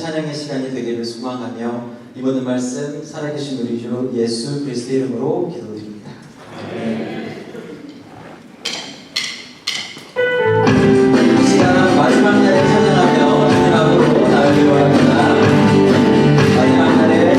찬양의 시간이 되기를 소망하며 이번 말씀 살아계신 우리 주 예수 그리스도의 이름으로 기도드립니다. 이 시간 마지막 날에 찬양하며 주님 앞으로 나아가기 원합니다. 마지막 날에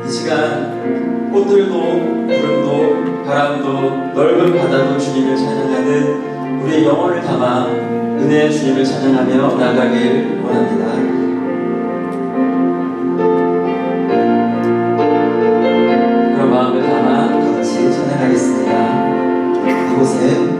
이 시간 꽃들도 구름도 바람도 넓은 바다도 주님을 찬양하는 우리의 영혼을 담아 은혜의 주님을 찬양하며 나아가길 원합니다. 그런 마음을 담아 같이 찬양하겠습니다. 이곳에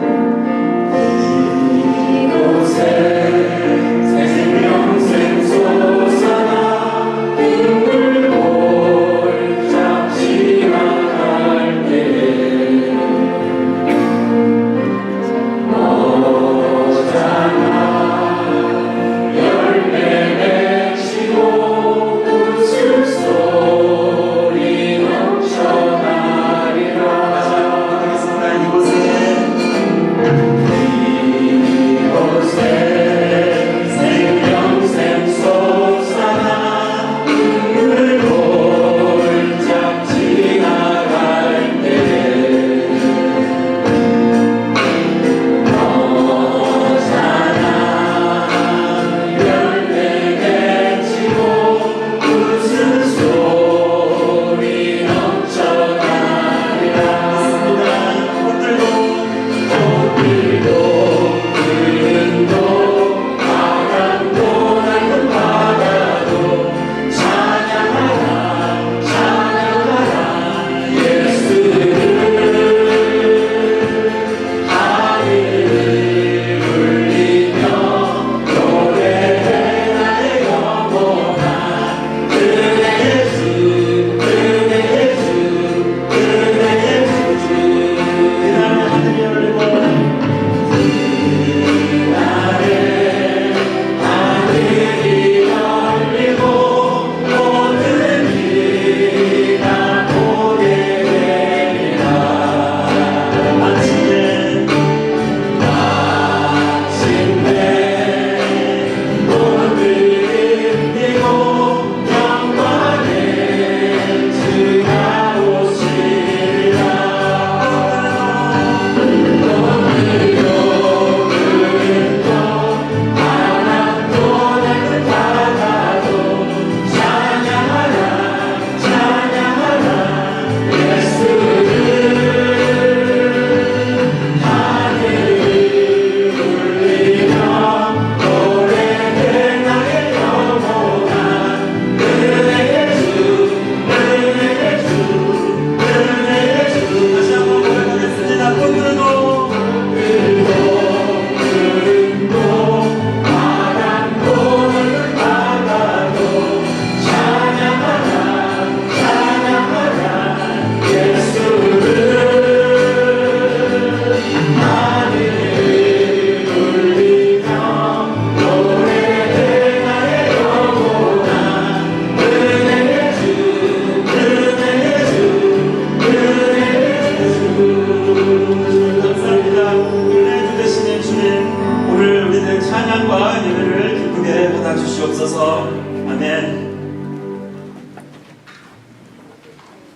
은혜 주시는 주님, 오늘 우리들 찬양과 예배를 기쁘게 받아주시옵소서. 아멘.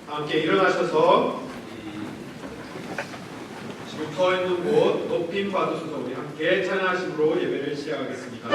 함께 일어나셔서 지금 서 있는 곳 높임 받으셔서 우리 함께 찬양하심으로 예배를 시작하겠습니다.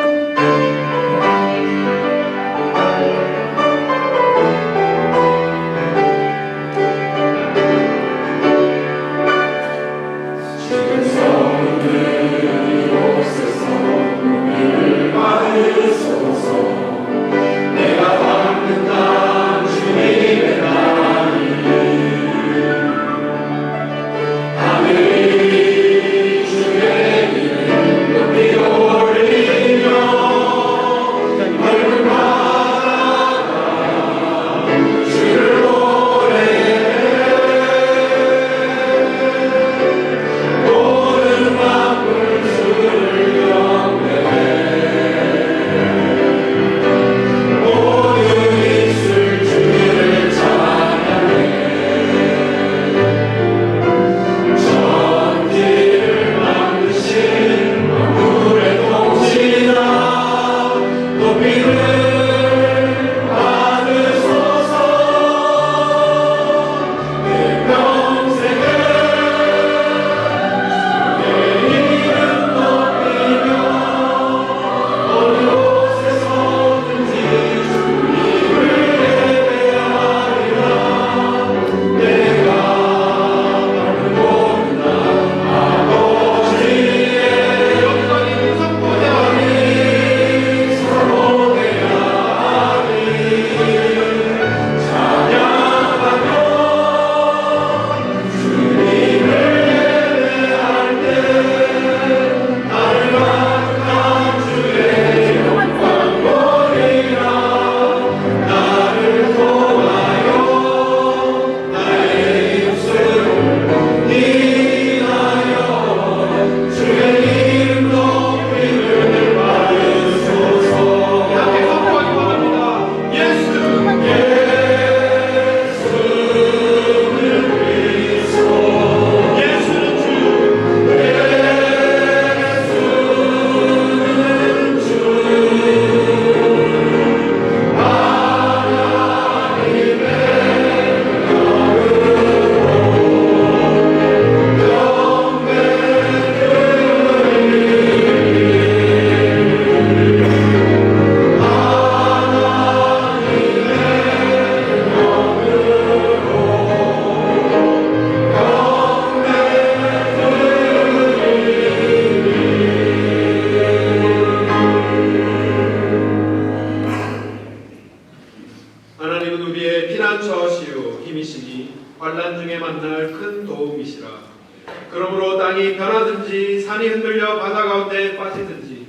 그러므로 땅이 변하든지 산이 흔들려 바다 가운데 빠지든지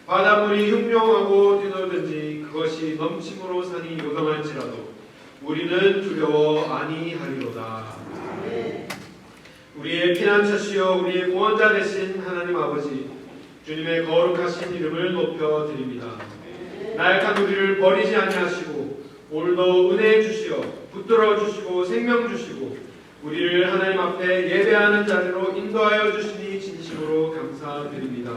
바닷물이 흉룡하고 뛰놀든지 그것이 넘침으로 산이 요동할지라도 우리는 두려워 아니하리로다. 우리의 피난처시여 우리의 구원자 되신 하나님 아버지, 주님의 거룩하신 이름을 높여드립니다. 나약한 우리를 버리지 아니하시고 오늘도 은혜 주시어 붙들어 주시고 생명 주시고 우리를 하나님 앞에 예배하는 자리로 인도하여 주시니 진심으로 감사드립니다.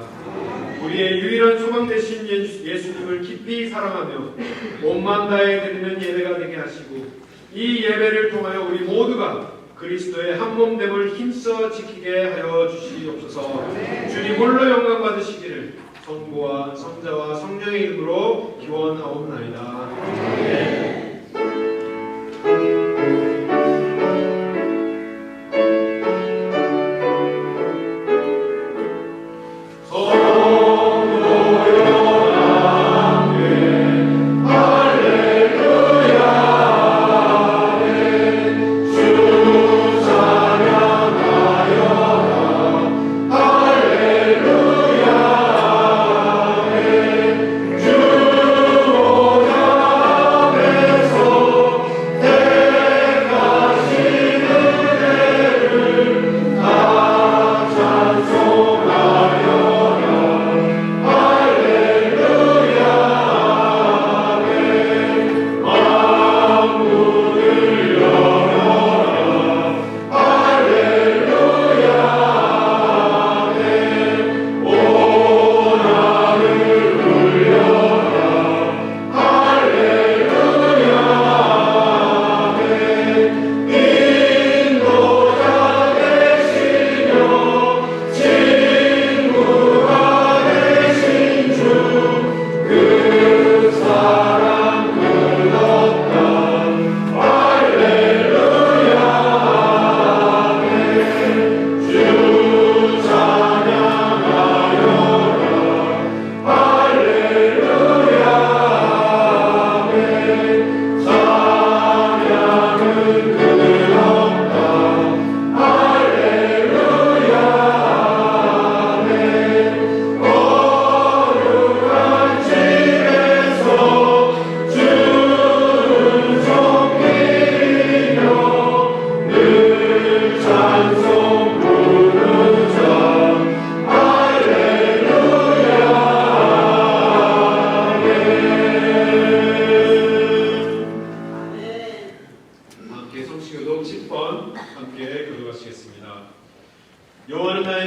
우리의 유일한 소망 되신 예수님을 깊이 사랑하며 몸만 다해 드리는 예배가 되게 하시고 이 예배를 통하여 우리 모두가 그리스도의 한몸됨을 힘써 지키게 하여 주시옵소서. 주님 홀로 영광 받으시기를 성부와 성자와 성령의 이름으로 기원하옵나이다. 아멘. 할렐루야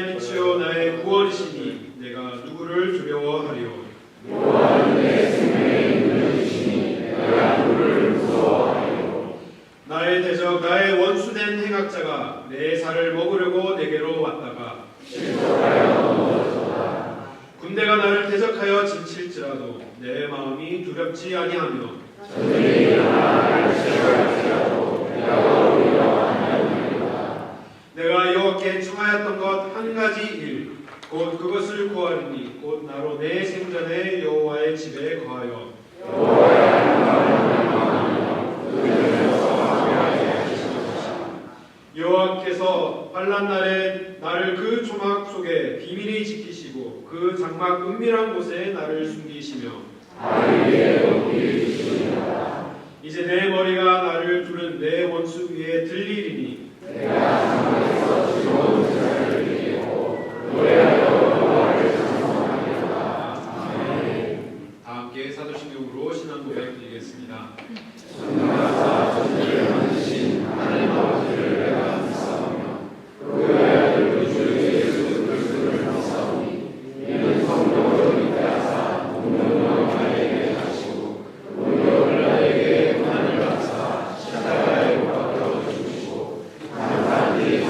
나의 빛이요 나의 구원이시니 내가 누구를 두려워하리요. 나의 대적 나의 원수된 행악자가 내 살을 먹으려고 내게로 왔다가 군대가 나를 대적하여 진칠지라도 내 마음이 두렵지 아니하며 내가 여호와께 청하였던 것 한 가지 일 곧 그것을 구하리니 곧 나로 내 생전에 여호와의 집에 거하여 여호와께서 환난 날에 나를 그 조막 속에 비밀히 지키시고 그 장막 은밀한 곳에 나를 숨기시며 이제 내 머리가 나를 두른 내 원수 위에 들리리니 다 함께 사도신경으로 신앙 고백 드리겠습니다.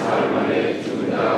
사흘 만에 죽는다.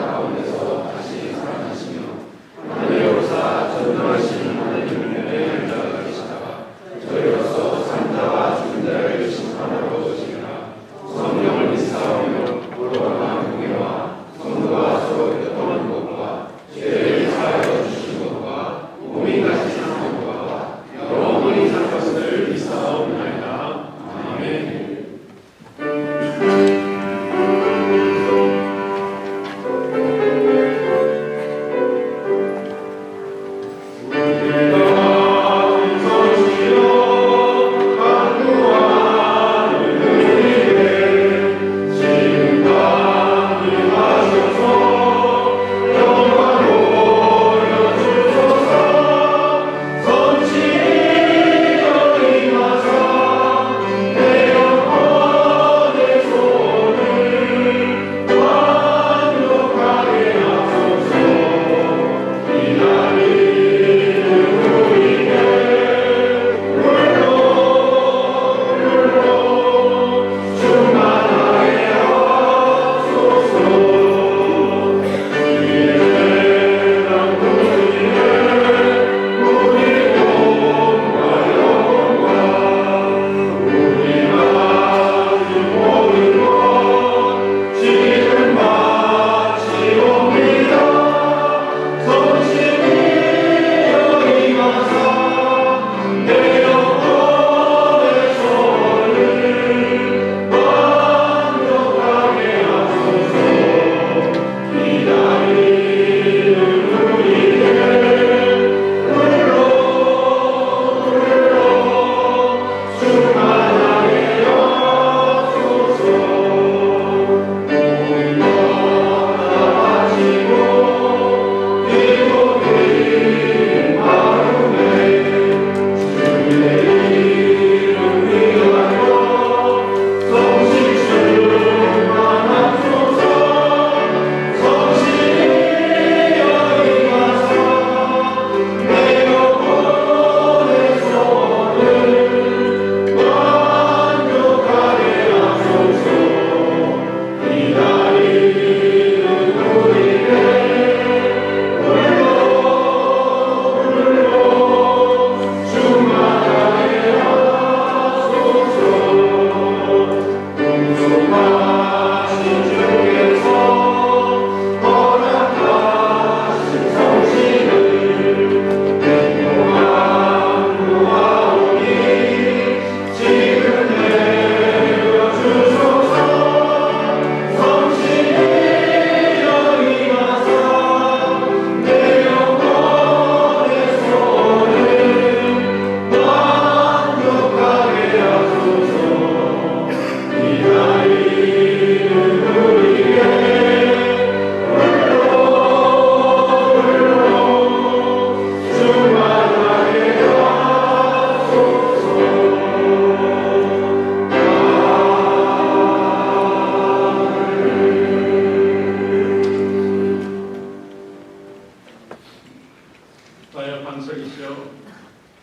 나의 반석이시여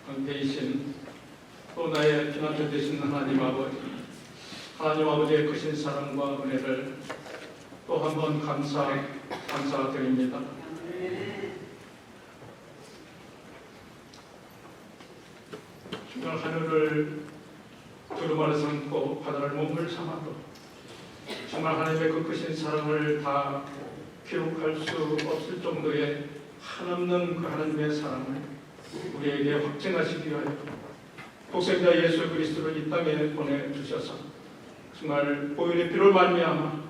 강태이신 또 나의 피난처 되신 하나님 아버지의 크신 사랑과 은혜를 또 한 번 감사드립니다. 정말 하늘을 두루마리 삼고 바다를 몸을 삼아도 정말 하나님의 그 크신 사랑을 다 기록할 수 없을 정도의 한없는 그 하나님의 사랑을 우리에게 확증하시기 위하여 독생자 예수 그리스도를 이 땅에 보내주셔서 정말 보혈의 피를 말미암아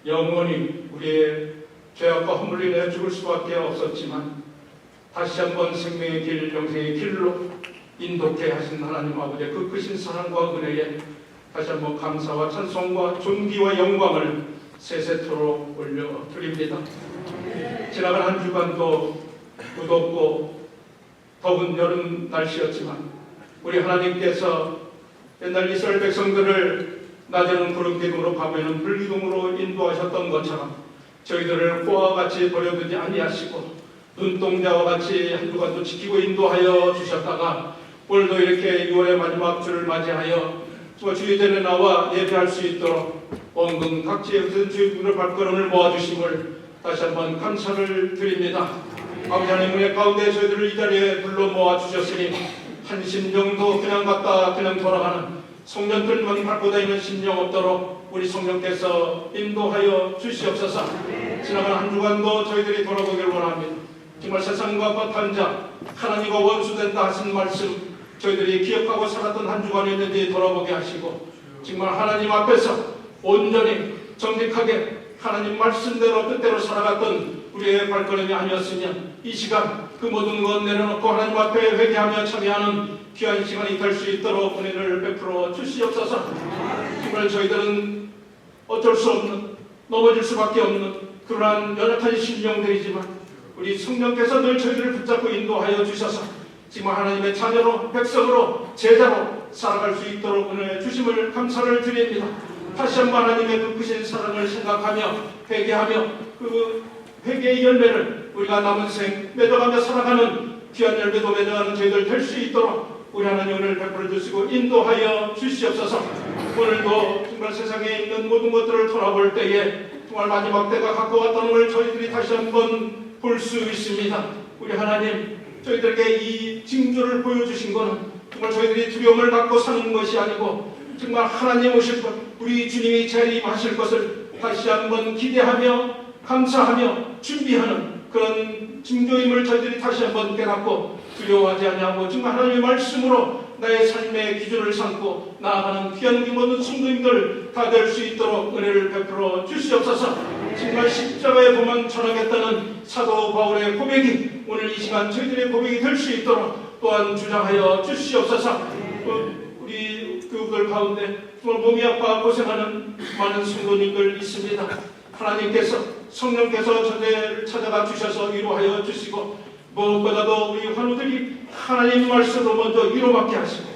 영원히 우리의 죄악과 허물로 인해 죽을 수밖에 없었지만 다시 한번 생명의 길, 영생의 길로 인도케 하신 하나님 아버지의 그 크신 사랑과 은혜에 다시 한번 감사와 찬송과 존귀와 영광을 세세토록 올려드립니다. 지나간 한 주간도 무덥고 더운 여름 날씨였지만 우리 하나님께서 옛날 이스라엘 백성들을 낮에는 구름기둥으로 밤에는 불기둥으로 인도하셨던 것처럼 저희들을 꼬와 같이 버려두지 아니하시고 눈동자와 같이 한 주간도 지키고 인도하여 주셨다가 오늘도 이렇게 6월의 마지막 주를 맞이하여 주의전에 나와 예배할 수 있도록 원금 각지의 주의 문을 발걸음을 모아주심을 다시 한번 감사를 드립니다. 아버지 하나님 은혜 가운데 저희들을 이 자리에 불러 모아주셨으니 한 심령도 그냥 갔다 그냥 돌아가는 성령들만 밟고 다니는 심령 없도록 우리 성령께서 인도하여 주시옵소서. 지나간 한 주간도 저희들이 돌아보기를 원합니다. 정말 세상과 파탄자 하나님과 원수된다 하신 말씀 저희들이 기억하고 살았던 한 주간이었는지 돌아보게 하시고 정말 하나님 앞에서 온전히 정직하게 하나님 말씀대로 뜻대로 살아갔던 우리의 발걸음이 아니었으면 이 시간 그 모든 것 내려놓고 하나님 앞에 회개하며 참여하는 귀한 시간이 될 수 있도록 은혜를 베풀어 주시옵소서. 정말 저희들은 어쩔 수 없는 넘어질 수밖에 없는 그러한 연약한 심령들이지만 우리 성령께서 늘 저희들을 붙잡고 인도하여 주셔서 지금 하나님의 자녀로 백성으로 제자로 살아갈 수 있도록 은혜 주심을 감사를 드립니다. 다시 한번 하나님의 그 크신 사랑을 생각하며 회개하며 그 회개의 열매를 우리가 남은 생 맺어가며 살아가는 귀한 열매도 맺어가는 저희들 될 수 있도록 우리 하나님 은혜를 베풀어 주시고 인도하여 주시옵소서. 오늘도 정말 세상에 있는 모든 것들을 돌아볼 때에 정말 마지막 때가 가까웠다는 걸 저희들이 다시 한번 볼 수 있습니다. 우리 하나님 저희들에게 이 징조를 보여주신 것은 정말 저희들이 두려움을 갖고 사는 것이 아니고 정말 하나님 오실 것 우리 주님이 재림하실 것을 다시 한번 기대하며 감사하며 준비하는 그런 징조임을 저희들이 다시 한번 깨닫고 두려워하지 아니하고 정말 하나님의 말씀으로 나의 삶의 기준을 삼고 나아가는 귀한 우리 모든 성도님들 다 될 수 있도록 은혜를 베풀어 주시옵소서. 정말 십자가의 복음만 전하겠다는 사도 바울의 고백이 오늘 이 시간 저희들의 고백이 될 수 있도록 또한 주장하여 주시옵소서. 우리 교우들 가운데 정말 몸이 아파 고생하는 많은 성도님들 있습니다. 하나님께서 성령께서 저들을 찾아가 주셔서 위로하여 주시고 무엇보다도 우리 환우들이 하나님 말씀으로 먼저 위로받게 하시고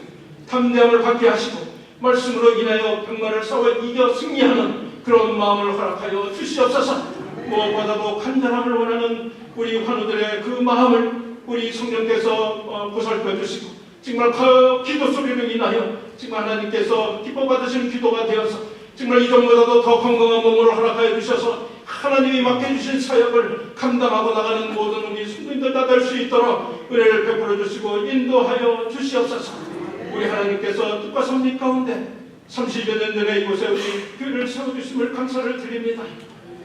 담대함을 받게 하시고 말씀으로 인하여 병마를 싸워 이겨 승리하는 그런 마음을 허락하여 주시옵소서. 무엇보다도 간절함을 원하는 우리 환우들의 그 마음을 우리 성령께서 보살펴 주시고 정말 그 기도 소리를 인하여 정말 하나님께서 기뻐 받으시는 기도가 되어서 정말 이전보다도 더 건강한 몸으로 허락하여 주셔서 하나님이 맡겨주신 사역을 감당하고 나가는 모든 우리 성도님들 다 될 수 있도록 은혜를 베풀어 주시고 인도하여 주시옵소서. 우리 하나님께서 뜻과 섭리 가운데 30여 년 전에 이곳에 우리 교회를 세워주심을 감사를 드립니다.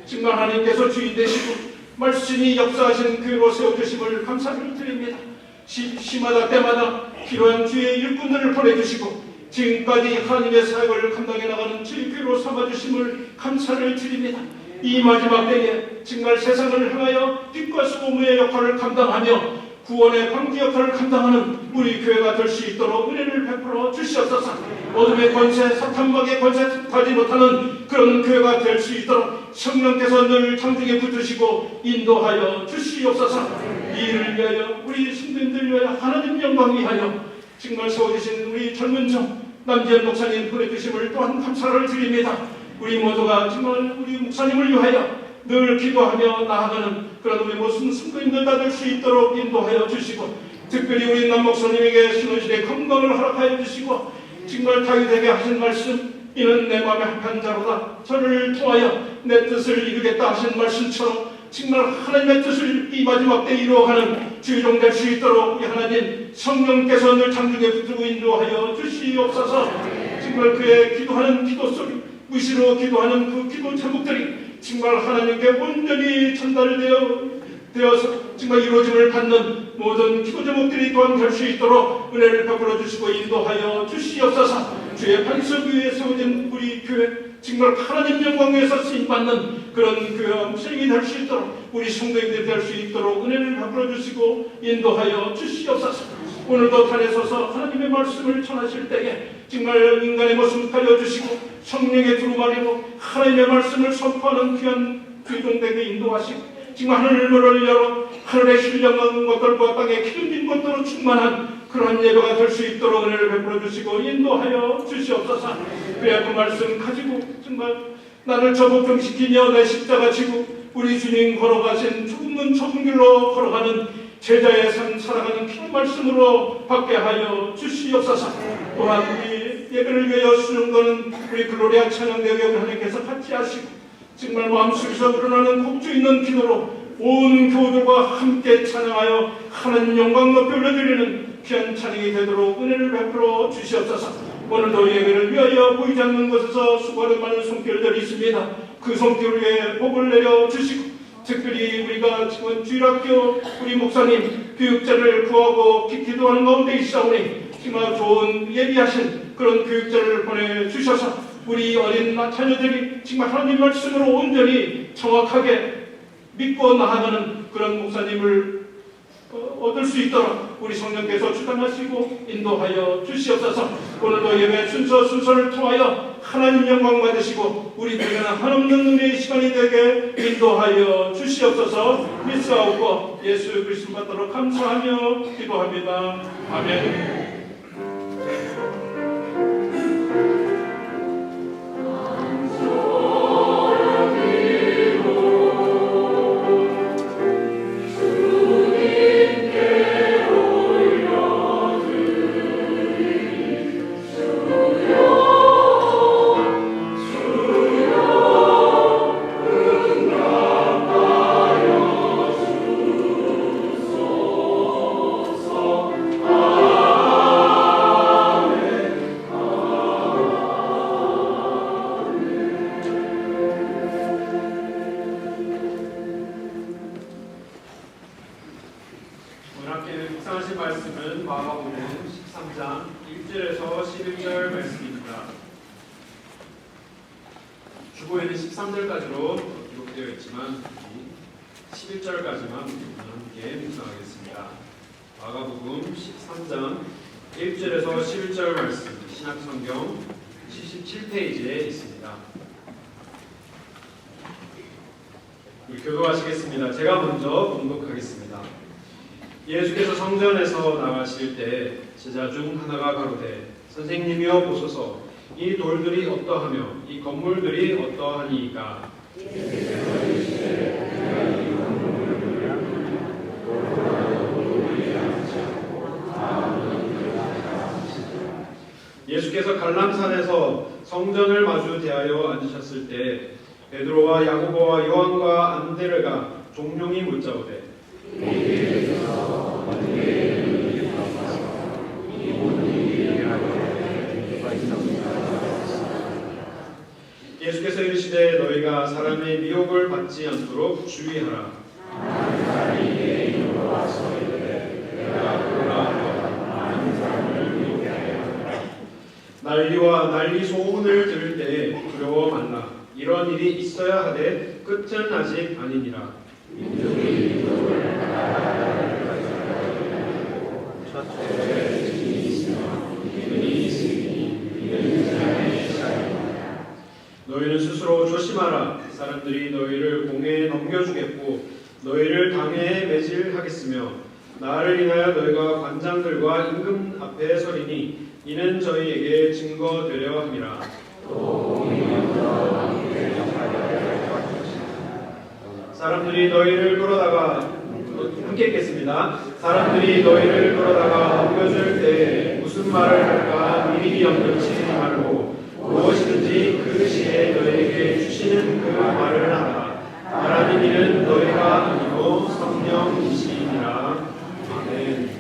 정말 하나님께서 주인 되시고 말씀이 역사하신 교회로 세워주심을 감사를 드립니다. 시마다 때마다 필요한 주의 일꾼들을 보내주시고 지금까지 하나님의 사역을 감당해 나가는 주의 교회로 삼아주심을 감사를 드립니다. 이 마지막 때에 정말 세상을 향하여 빛과 소금의 역할을 감당하며 구원의 방지 역할을 감당하는 우리 교회가 될 수 있도록 은혜를 베풀어 주시옵소서. 어둠의 권세, 사탄막의 권세 타지 못하는 그런 교회가 될 수 있도록 성령께서 늘 장중에 붙으시고 인도하여 주시옵소서. 이 일을 위하여 우리 신도님들 위하여 하나님 영광 위하여 정말 세워주신 우리 젊은 종 남지현 목사님 보내주심을 또한 감사를 드립니다. 우리 모두가 정말 우리 목사님을 위하여 늘 기도하며 나아가는 그런 우리 모든 성도님들 다 될 수 있도록 인도하여 주시고, 특별히 우리 남 목사님에게 신혼시대 건강을 허락하여 주시고, 정말 다윗에게 하신 말씀, 이는 내 마음에 합한 자로다, 저를 통하여 내 뜻을 이루겠다 하신 말씀처럼 정말 하나님의 뜻을 이 마지막 때 이루어가는 주의종 될 수 있도록 우리 하나님 성령께서 늘 장중에 붙들고 인도하여 주시옵소서. 정말 그의 기도하는 기도 소리, 무시로 기도하는 그 기도 제목들이 정말 하나님께 온전히 전달되어서 정말 이루어짐을 받는 모든 기도 제목들이 또한 될 수 있도록 은혜를 베풀어 주시고 인도하여 주시옵소서. 주의 반석 위에 세워진 우리 교회, 정말 하나님 영광 위에서 쓰임받는 그런 교회와 목사님이 될 수 있도록, 우리 성도님들이 될 수 있도록 은혜를 베풀어 주시고 인도하여 주시옵소서. 오늘도 단에 서서 하나님의 말씀을 전하실 때에 정말 인간의 모습을 가려주시고 성령의 두루마리로 하나님의 말씀을 선포하는 귀한 귀종되게 인도하시고, 정말 하늘문을 열어 하늘의 신령한 것들과 땅의 기름진 것들로 충만한 그런 예배가 될 수 있도록 은혜를 베풀어 주시고 인도하여 주시옵소서. 그래야 그 말씀 가지고 정말 나를 저복병시키며 내 십자가 지고 우리 주님 걸어가신 좁은 좁은 길로 걸어가는 제자의 삶 살아가는 그 말씀으로 받게 하여 주시옵소서. 또한 우리 예배를 위하여 쓰는 것은 우리 글로리아 찬양대회 하나님께서 같이 하시고, 정말 마음속에서 우러나는 곡주 있는 기도로 온 교우들과 함께 찬양하여 하나님 영광 높이 올려드리는 귀한 찬양이 되도록 은혜를 베풀어 주시옵소서. 오늘도 예배를 위하여 보이지 않는 곳에서 수고하는 많은 손길들이 있습니다. 그 손길 위에 복을 내려 주시고, 특별히 우리가 지금 주일학교 우리 목사님 교육자를 구하고 기도하는 가운데 있사오니 정말 좋은 예비하신 그런 교육자를 보내주셔서 우리 어린 자녀들이 정말 하나님 말씀으로 온전히 정확하게 믿고 나아가는 그런 목사님을 얻을 수 있도록 우리 성령께서 주관하시고 인도하여 주시옵소서. 오늘도 예배 순서를 통하여 하나님 영광 받으시고 우리들에게는 한없는 은혜의 시간이 되게 인도하여 주시옵소서. 믿사옵고 예수 그리스도 받도록 감사하며 기도합니다. 아멘. 묵상하신 말씀은 마가복음 13장 1절에서 11절 말씀입니다. 주보에는 13절까지로 기록되어 있지만 11절까지만 함께 묵상하겠습니다. 마가복음 13장 1절에서 11절 말씀, 신약성경 77페이지에 있습니다. 우리 교도하시겠습니다. 제가 먼저 봉독하겠습니다. 예수께서 성전에서 나가실 때 제자 중 하나가 가로되 선생님이여 보소서, 이 돌들이 어떠하며 이 건물들이 어떠하니이까? 예수께서 갈람산에서 성전을 마주 대하여 앉으셨을 때 베드로와 야고보와 요한과 안드레가 종용이 묻자오되 예수께서 이르시되 너희가 사람의 미혹을 받지 않도록 주의하라. 난리와 난리 소문을 들을 때에 두려워 말라. 이런 일이 있어야 하되 끝은 아직 아니니라. 너희는 스스로 조심하라. 사람들이 너희를 공회에 넘겨주겠고 너희를 당회에 매질하겠으며 나를 인하여 너희가 관장들과 임금 앞에 서리니 이는 저희에게 증거되려 함이라. 사람들이 너희를 끌어다가 함께 읽겠습니다. 사람들이 너희를 끌어다가 옮겨줄 때 무슨 말을 할까 미리 염려치 말고 무엇이든지 그 시에 너희에게 주시는 그 말을 하라. 말하는 일은 너희가 아니고 성령이시니라. 아멘.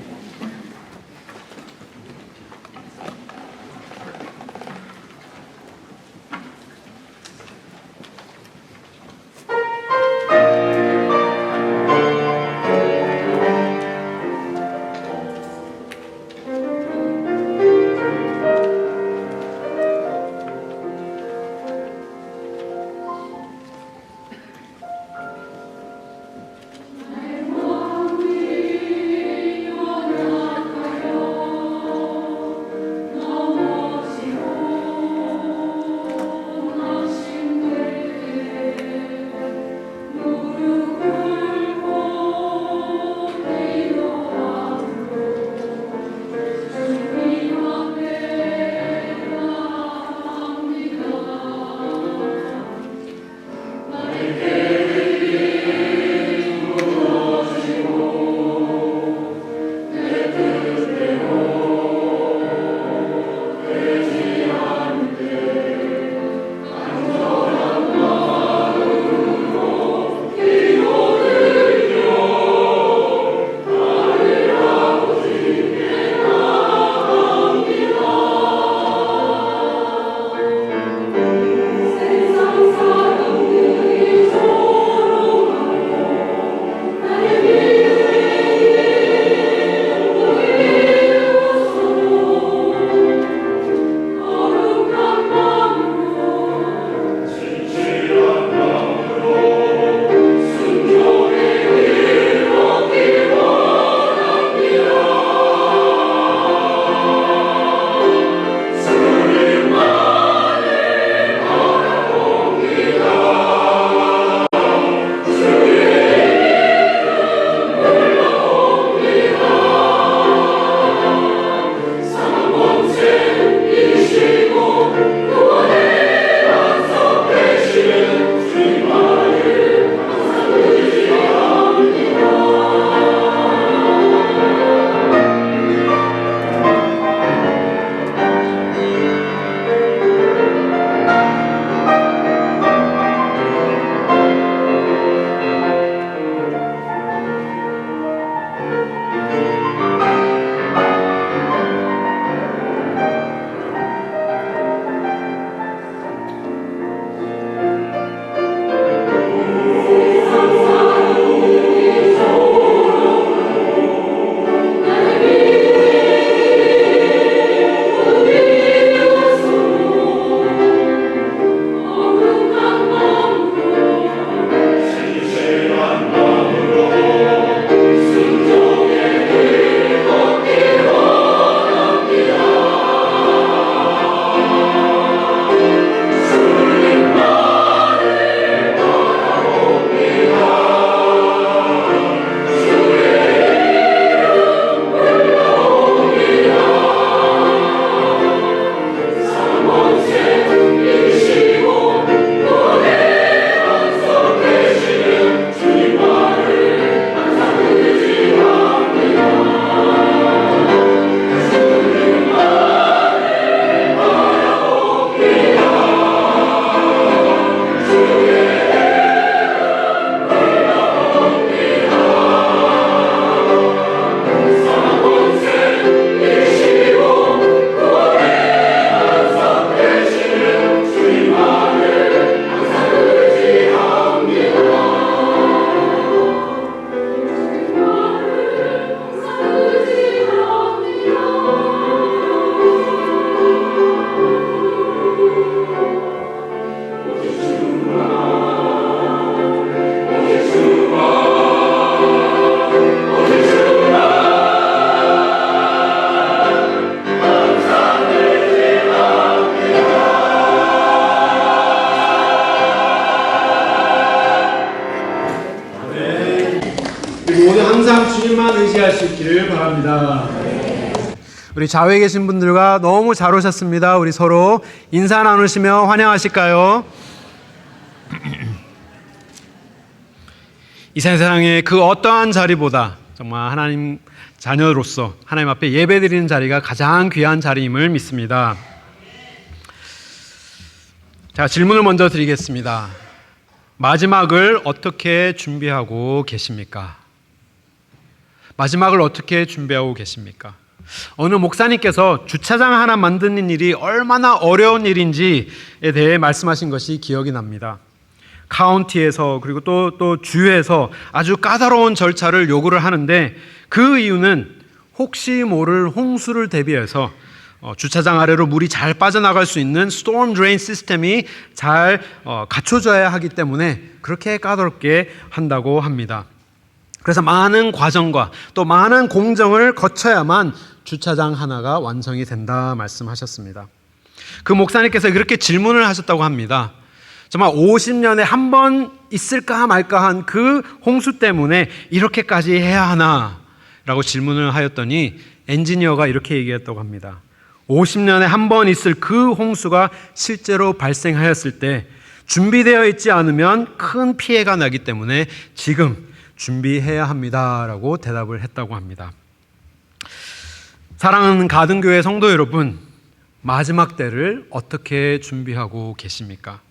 모두 항상 주님만 의지할 수 있기를 바랍니다. 우리 좌우에 계신 분들과 너무 잘 오셨습니다. 우리 서로 인사 나누시며 환영하실까요? 이 세상의 그 어떠한 자리보다 정말 하나님 자녀로서 하나님 앞에 예배드리는 자리가 가장 귀한 자리임을 믿습니다. 자, 질문을 먼저 드리겠습니다. 마지막을 어떻게 준비하고 계십니까? 마지막을 어떻게 준비하고 계십니까? 어느 목사님께서 주차장 하나 만드는 일이 얼마나 어려운 일인지에 대해 말씀하신 것이 기억이 납니다. 카운티에서 그리고 또 주에서 아주 까다로운 절차를 요구를 하는데 그 이유는 혹시 모를 홍수를 대비해서 주차장 아래로 물이 잘 빠져나갈 수 있는 스톰 드레인 시스템이 잘 갖춰져야 하기 때문에 그렇게 까다롭게 한다고 합니다. 그래서 많은 과정과 또 많은 공정을 거쳐야만 주차장 하나가 완성이 된다 말씀하셨습니다. 그 목사님께서 그렇게 질문을 하셨다고 합니다. 정말 50년에 한 번 있을까 말까 한 그 홍수 때문에 이렇게까지 해야 하나? 라고 질문을 하였더니 엔지니어가 이렇게 얘기했다고 합니다. 50년에 한 번 있을 그 홍수가 실제로 발생하였을 때 준비되어 있지 않으면 큰 피해가 나기 때문에 지금 준비해야 합니다. 라고 대답을 했다고 합니다. 사랑하는 가든교회 성도 여러분, 마지막 때를 어떻게 준비하고 계십니까?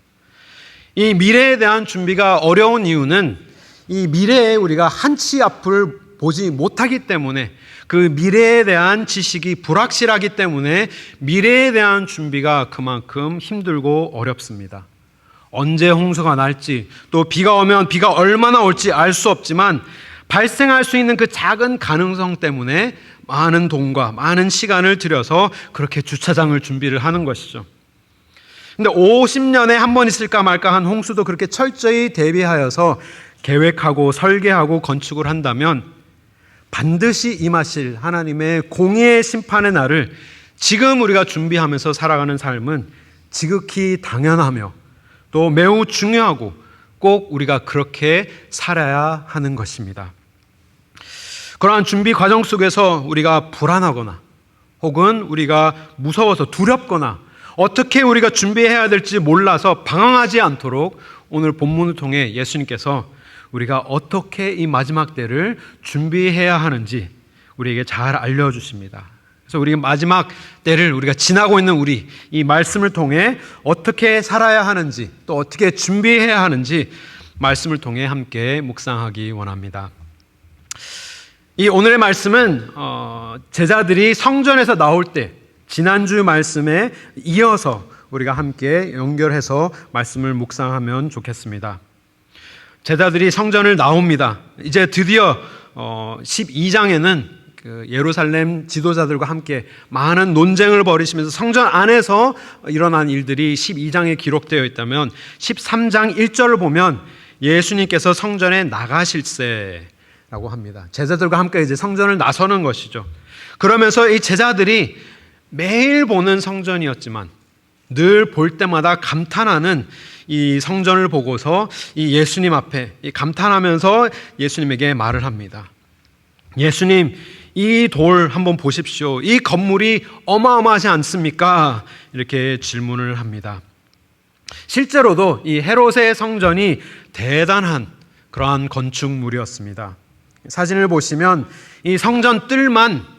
이 미래에 대한 준비가 어려운 이유는 이 미래에 우리가 한치 앞을 보지 못하기 때문에 그 미래에 대한 지식이 불확실하기 때문에 미래에 대한 준비가 그만큼 힘들고 어렵습니다. 언제 홍수가 날지 또 비가 오면 비가 얼마나 올지 알 수 없지만 발생할 수 있는 그 작은 가능성 때문에 많은 돈과 많은 시간을 들여서 그렇게 주차장을 준비를 하는 것이죠. 근데 50년에 한 번 있을까 말까 한 홍수도 그렇게 철저히 대비하여서 계획하고 설계하고 건축을 한다면 반드시 임하실 하나님의 공의의 심판의 날을 지금 우리가 준비하면서 살아가는 삶은 지극히 당연하며 또 매우 중요하고 꼭 우리가 그렇게 살아야 하는 것입니다. 그러한 준비 과정 속에서 우리가 불안하거나 혹은 우리가 무서워서 두렵거나 어떻게 우리가 준비해야 될지 몰라서 방황하지 않도록 오늘 본문을 통해 예수님께서 우리가 어떻게 이 마지막 때를 준비해야 하는지 우리에게 잘 알려주십니다. 그래서 우리 마지막 때를 우리가 지나고 있는 우리 이 말씀을 통해 어떻게 살아야 하는지 또 어떻게 준비해야 하는지 말씀을 통해 함께 묵상하기 원합니다. 이 오늘의 말씀은 제자들이 성전에서 나올 때 지난주 말씀에 이어서 우리가 함께 연결해서 말씀을 묵상하면 좋겠습니다. 제자들이 성전을 나옵니다. 이제 드디어 12장에는 그 예루살렘 지도자들과 함께 많은 논쟁을 벌이시면서 성전 안에서 일어난 일들이 12장에 기록되어 있다면 13장 1절을 보면 예수님께서 성전에 나가실세라고 합니다. 제자들과 함께 이제 성전을 나서는 것이죠. 그러면서 이 제자들이 매일 보는 성전이었지만 늘 볼 때마다 감탄하는 이 성전을 보고서 이 예수님 앞에 감탄하면서 예수님에게 말을 합니다. 예수님, 이 돌 한번 보십시오. 이 건물이 어마어마하지 않습니까? 이렇게 질문을 합니다. 실제로도 이 헤롯의 성전이 대단한 그러한 건축물이었습니다. 사진을 보시면 이 성전 뜰만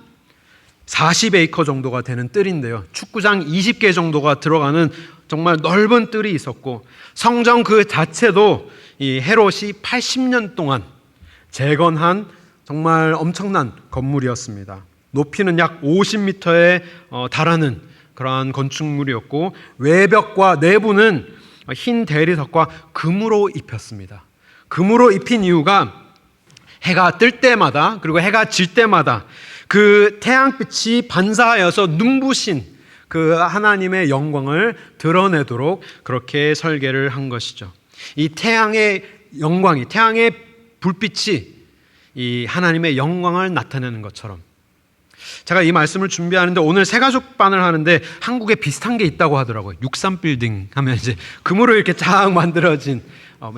40에이커 정도가 되는 뜰인데요. 축구장 20개 정도가 들어가는 정말 넓은 뜰이 있었고 성전 그 자체도 이 헤롯이 80년 동안 재건한 정말 엄청난 건물이었습니다. 높이는 약 50m에 달하는 그러한 건축물이었고 외벽과 내부는 흰 대리석과 금으로 입혔습니다. 금으로 입힌 이유가 해가 뜰 때마다 그리고 해가 질 때마다 그 태양빛이 반사하여서 눈부신 그 하나님의 영광을 드러내도록 그렇게 설계를 한 것이죠. 이 태양의 영광이, 태양의 불빛이 이 하나님의 영광을 나타내는 것처럼 제가 이 말씀을 준비하는데 오늘 새가족반을 하는데 한국에 비슷한 게 있다고 하더라고요. 63빌딩 하면 이제 금으로 이렇게 쫙 만들어진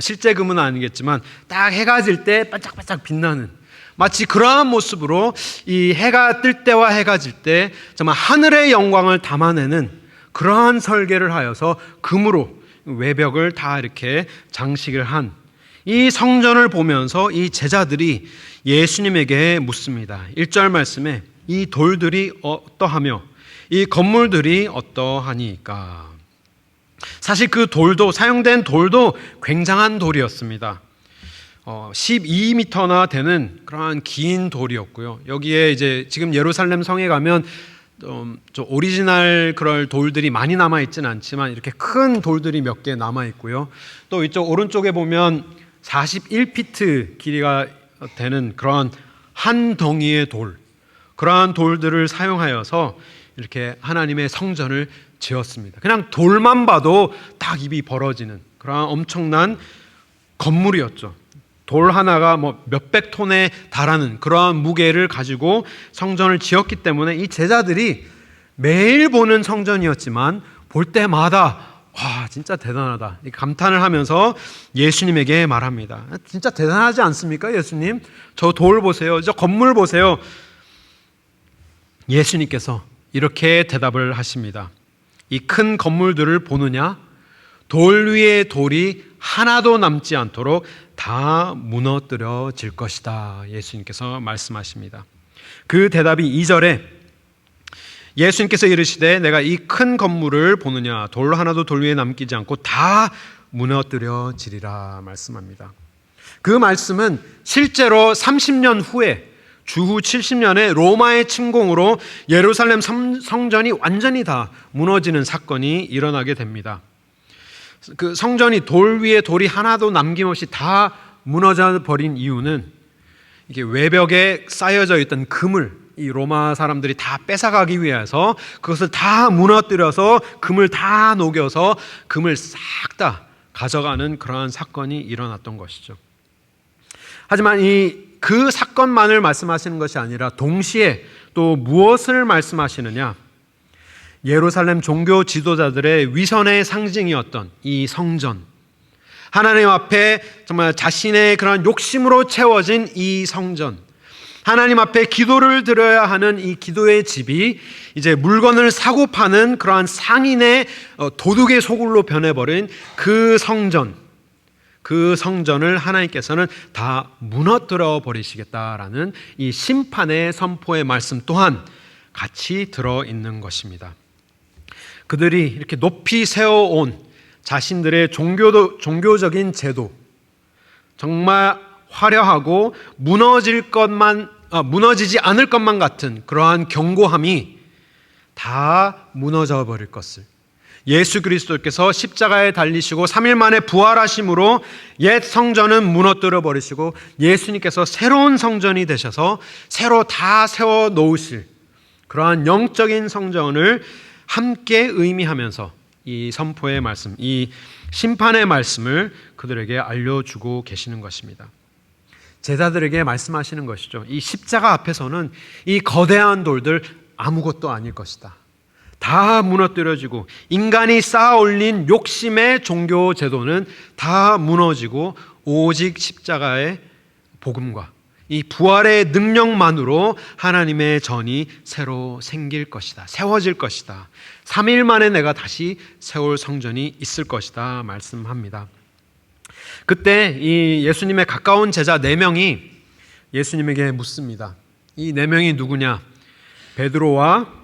실제 금은 아니겠지만 딱 해가 질 때 반짝반짝 빛나는 마치 그러한 모습으로 이 해가 뜰 때와 해가 질 때 정말 하늘의 영광을 담아내는 그러한 설계를 하여서 금으로 외벽을 다 이렇게 장식을 한 이 성전을 보면서 이 제자들이 예수님에게 묻습니다. 1절 말씀에 이 돌들이 어떠하며 이 건물들이 어떠하니까. 사실 그 돌도, 사용된 돌도 굉장한 돌이었습니다. 12m나 되는 그러한 긴 돌이었고요. 여기에 이제 지금 예루살렘 성에 가면 좀 오리지널 그럴 돌들이 많이 남아 있지는 않지만 이렇게 큰 돌들이 몇 개 남아 있고요. 또 이쪽 오른쪽에 보면 41피트 길이가 되는 그런 한 덩이의 돌, 그러한 돌들을 사용하여서 이렇게 하나님의 성전을 지었습니다. 그냥 돌만 봐도 딱 입이 벌어지는 그런 엄청난 건물이었죠. 돌 하나가 뭐 몇백 톤에 달하는 그러한 무게를 가지고 성전을 지었기 때문에 이 제자들이 매일 보는 성전이었지만 볼 때마다 와, 진짜 대단하다, 감탄을 하면서 예수님에게 말합니다. 진짜 대단하지 않습니까, 예수님? 저 돌 보세요, 저 건물 보세요. 예수님께서 이렇게 대답을 하십니다. 이 큰 건물들을 보느냐? 돌 위에 돌이 하나도 남지 않도록 다 무너뜨려질 것이다. 예수님께서 말씀하십니다. 그 대답이 2절에 예수님께서 이르시되 내가 이 큰 건물을 보느냐? 돌 하나도 돌 위에 남기지 않고 다 무너뜨려지리라 말씀합니다. 그 말씀은 실제로 30년 후에 주후 70년에 로마의 침공으로 예루살렘 성전이 완전히 다 무너지는 사건이 일어나게 됩니다. 그 성전이 돌 위에 돌이 하나도 남김없이 다 무너져 버린 이유는 이게 외벽에 쌓여져 있던 금을 이 로마 사람들이 다 뺏어가기 위해서 그것을 다 무너뜨려서 금을 다 녹여서 금을 싹 다 가져가는 그러한 사건이 일어났던 것이죠. 하지만 그 사건만을 말씀하시는 것이 아니라 동시에 또 무엇을 말씀하시느냐? 예루살렘 종교 지도자들의 위선의 상징이었던 이 성전, 하나님 앞에 정말 자신의 그런 욕심으로 채워진 이 성전, 하나님 앞에 기도를 드려야 하는 이 기도의 집이 이제 물건을 사고 파는 그러한 상인의 도둑의 소굴로 변해버린 그 성전, 그 성전을 하나님께서는 다 무너뜨려 버리시겠다라는 이 심판의 선포의 말씀 또한 같이 들어있는 것입니다. 그들이 이렇게 높이 세워온 자신들의 종교적인 제도, 정말 화려하고 무너지지 않을 것만 같은 그러한 견고함이 다 무너져 버릴 것을, 예수 그리스도께서 십자가에 달리시고 3일 만에 부활하심으로 옛 성전은 무너뜨려 버리시고 예수님께서 새로운 성전이 되셔서 새로 다 세워 놓으실 그러한 영적인 성전을 함께 의미하면서 이 선포의 말씀, 이 심판의 말씀을 그들에게 알려주고 계시는 것입니다. 제자들에게 말씀하시는 것이죠. 이 십자가 앞에서는 이 거대한 돌들 아무것도 아닐 것이다. 다 무너뜨려지고 인간이 쌓아 올린 욕심의 종교 제도는 다 무너지고 오직 십자가의 복음과 이 부활의 능력만으로 하나님의 전이 새로 생길 것이다. 세워질 것이다. 3일 만에 내가 다시 세울 성전이 있을 것이다 말씀합니다. 그때 이 예수님의 가까운 제자 4명이 예수님에게 묻습니다. 이 4명이 누구냐? 베드로와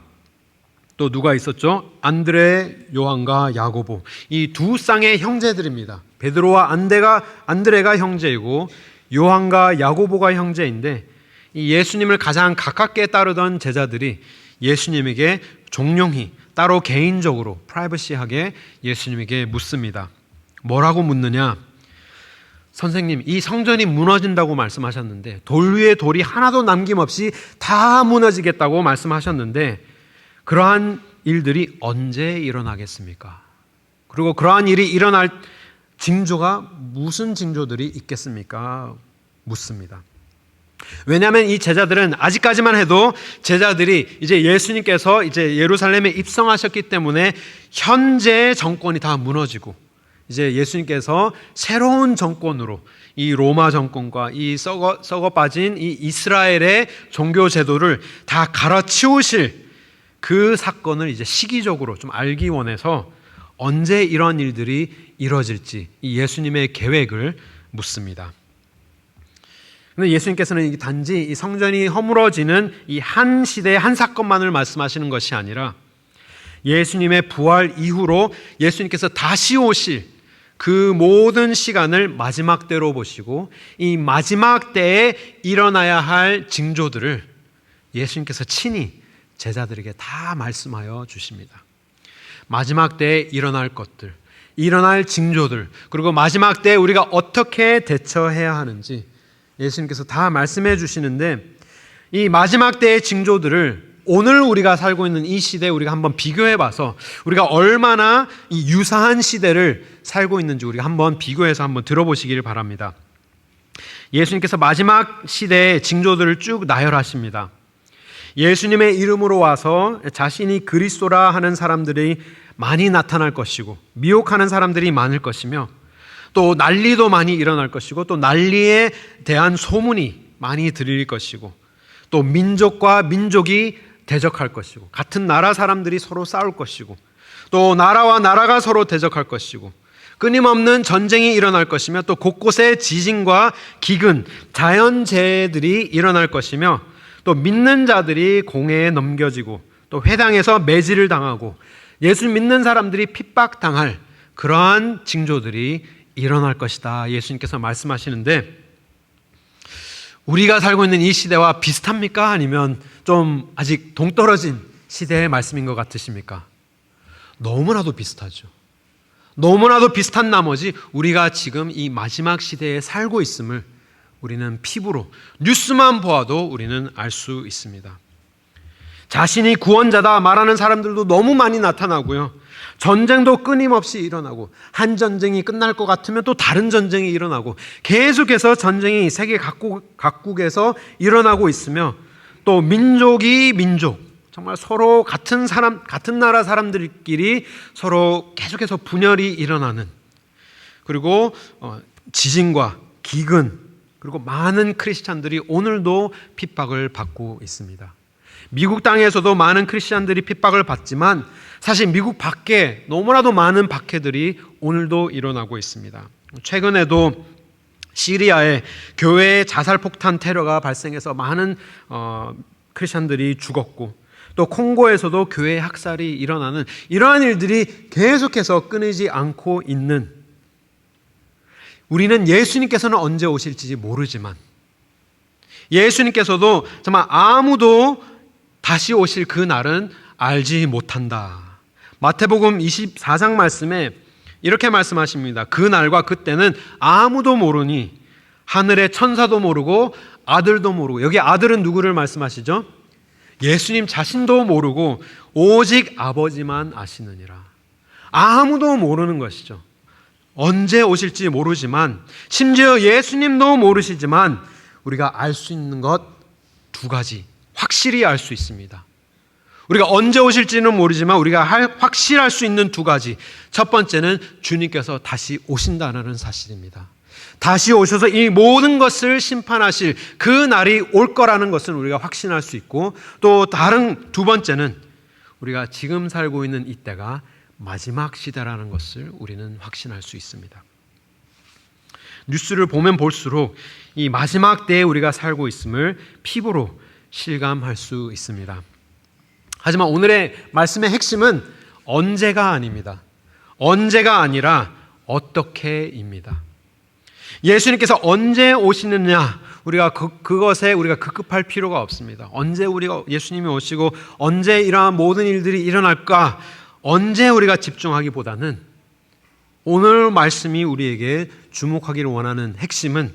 또 누가 있었죠? 안드레, 요한과 야고보. 이 두 쌍의 형제들입니다. 베드로와 안드레가 형제이고 요한과 야고보가 형제인데 이 예수님을 가장 가깝게 따르던 제자들이 예수님에게 종용히 따로 개인적으로 프라이버시하게 예수님에게 묻습니다. 뭐라고 묻느냐? 선생님, 이 성전이 무너진다고 말씀하셨는데, 돌 위에 돌이 하나도 남김없이 다 무너지겠다고 말씀하셨는데 그러한 일들이 언제 일어나겠습니까? 그리고 그러한 일이 일어날 징조가 무슨 징조들이 있겠습니까? 묻습니다. 왜냐하면 이 제자들은 아직까지만 해도 제자들이 이제 예수님께서 이제 예루살렘에 입성하셨기 때문에 현재의 정권이 다 무너지고 이제 예수님께서 새로운 정권으로 이 로마 정권과 이 썩어 빠진 이 이스라엘의 종교 제도를 다 갈아치우실 그 사건을 이제 시기적으로 좀 알기 원해서 언제 이런 일들이 이루어질지 이 예수님의 계획을 묻습니다. 근데 예수님께서는 단지 이 성전이 허물어지는 이 한 시대의 한 사건만을 말씀하시는 것이 아니라 예수님의 부활 이후로 예수님께서 다시 오실 그 모든 시간을 마지막 때로 보시고 이 마지막 때에 일어나야 할 징조들을 예수님께서 친히 제자들에게 다 말씀하여 주십니다. 마지막 때에 일어날 것들, 일어날 징조들, 그리고 마지막 때에 우리가 어떻게 대처해야 하는지 예수님께서 다 말씀해 주시는데, 이 마지막 때의 징조들을 오늘 우리가 살고 있는 이 시대에 우리가 한번 비교해 봐서 우리가 얼마나 이 유사한 시대를 살고 있는지 우리가 한번 비교해서 한번 들어보시기를 바랍니다. 예수님께서 마지막 시대의 징조들을 쭉 나열하십니다. 예수님의 이름으로 와서 자신이 그리스도라 하는 사람들이 많이 나타날 것이고, 미혹하는 사람들이 많을 것이며, 또 난리도 많이 일어날 것이고, 또 난리에 대한 소문이 많이 들릴 것이고, 또 민족과 민족이 대적할 것이고, 같은 나라 사람들이 서로 싸울 것이고, 또 나라와 나라가 서로 대적할 것이고, 끊임없는 전쟁이 일어날 것이며, 또 곳곳에 지진과 기근, 자연재해들이 일어날 것이며, 또 믿는 자들이 공회에 넘겨지고, 또 회당에서 매질을 당하고, 예수 믿는 사람들이 핍박당할 그러한 징조들이 일어날 것이다, 예수님께서 말씀하시는데, 우리가 살고 있는 이 시대와 비슷합니까? 아니면 좀 아직 동떨어진 시대의 말씀인 것 같으십니까? 너무나도 비슷하죠. 너무나도 비슷한 나머지 우리가 지금 이 마지막 시대에 살고 있음을 우리는 피부로, 뉴스만 보아도 우리는 알 수 있습니다. 자신이 구원자다 말하는 사람들도 너무 많이 나타나고요. 전쟁도 끊임없이 일어나고, 한 전쟁이 끝날 것 같으면 또 다른 전쟁이 일어나고, 계속해서 전쟁이 세계 각국에서 일어나고 있으며, 또 민족이 민족, 정말 서로 같은 나라 사람들끼리 서로 계속해서 분열이 일어나는, 그리고 지진과 기근, 그리고 많은 크리스찬들이 오늘도 핍박을 받고 있습니다. 미국 땅에서도 많은 크리스찬들이 핍박을 받지만 사실 미국 밖에 너무나도 많은 박해들이 오늘도 일어나고 있습니다. 최근에도 시리아에 교회의 자살폭탄 테러가 발생해서 많은 크리스찬들이 죽었고, 또 콩고에서도 교회 학살이 일어나는 이러한 일들이 계속해서 끊이지 않고 있는, 우리는 예수님께서는 언제 오실지 모르지만 예수님께서도 정말 아무도 다시 오실 그 날은 알지 못한다. 마태복음 24장 말씀에 이렇게 말씀하십니다. 그 날과 그때는 아무도 모르니 하늘의 천사도 모르고 아들도 모르고, 여기 아들은 누구를 말씀하시죠? 예수님 자신도 모르고 오직 아버지만 아시느니라. 아무도 모르는 것이죠. 언제 오실지 모르지만, 심지어 예수님도 모르시지만 우리가 알 수 있는 것 두 가지 확실히 알 수 있습니다. 우리가 언제 오실지는 모르지만 우리가 확실할 수 있는 두 가지. 첫 번째는 주님께서 다시 오신다는 사실입니다. 다시 오셔서 이 모든 것을 심판하실 그 날이 올 거라는 것을 우리가 확신할 수 있고, 또 다른 두 번째는 우리가 지금 살고 있는 이때가 마지막 시대라는 것을 우리는 확신할 수 있습니다. 뉴스를 보면 볼수록 이 마지막 때에 우리가 살고 있음을 피부로 실감할 수 있습니다. 하지만 오늘의 말씀의 핵심은 언제가 아닙니다. 언제가 아니라 어떻게입니다. 예수님께서 언제 오시느냐, 우리가 그것에 우리가 급급할 필요가 없습니다. 언제 우리가 예수님이 오시고 언제 이러한 모든 일들이 일어날까, 언제 우리가 집중하기보다는 오늘 말씀이 우리에게 주목하기를 원하는 핵심은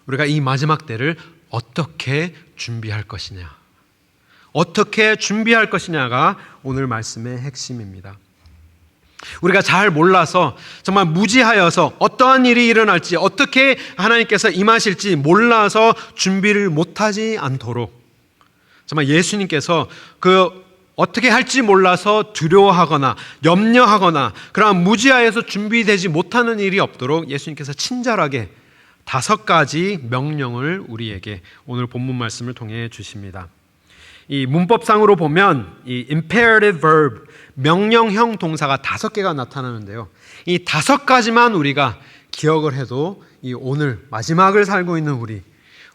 우리가 이 마지막 때를 어떻게 준비할 것이냐, 어떻게 준비할 것이냐가 오늘 말씀의 핵심입니다. 우리가 잘 몰라서, 정말 무지하여서 어떠한 일이 일어날지, 어떻게 하나님께서 임하실지 몰라서 준비를 못하지 않도록, 정말 예수님께서 어떻게 할지 몰라서 두려워하거나 염려하거나 그러한 무지하여서 준비되지 못하는 일이 없도록 예수님께서 친절하게 5가지 명령을 우리에게 오늘 본문 말씀을 통해 주십니다. 이 문법상으로 보면 이 imperative verb, 명령형 동사가 5개가 나타나는데요. 이 5가지만 우리가 기억을 해도 이 오늘 마지막을 살고 있는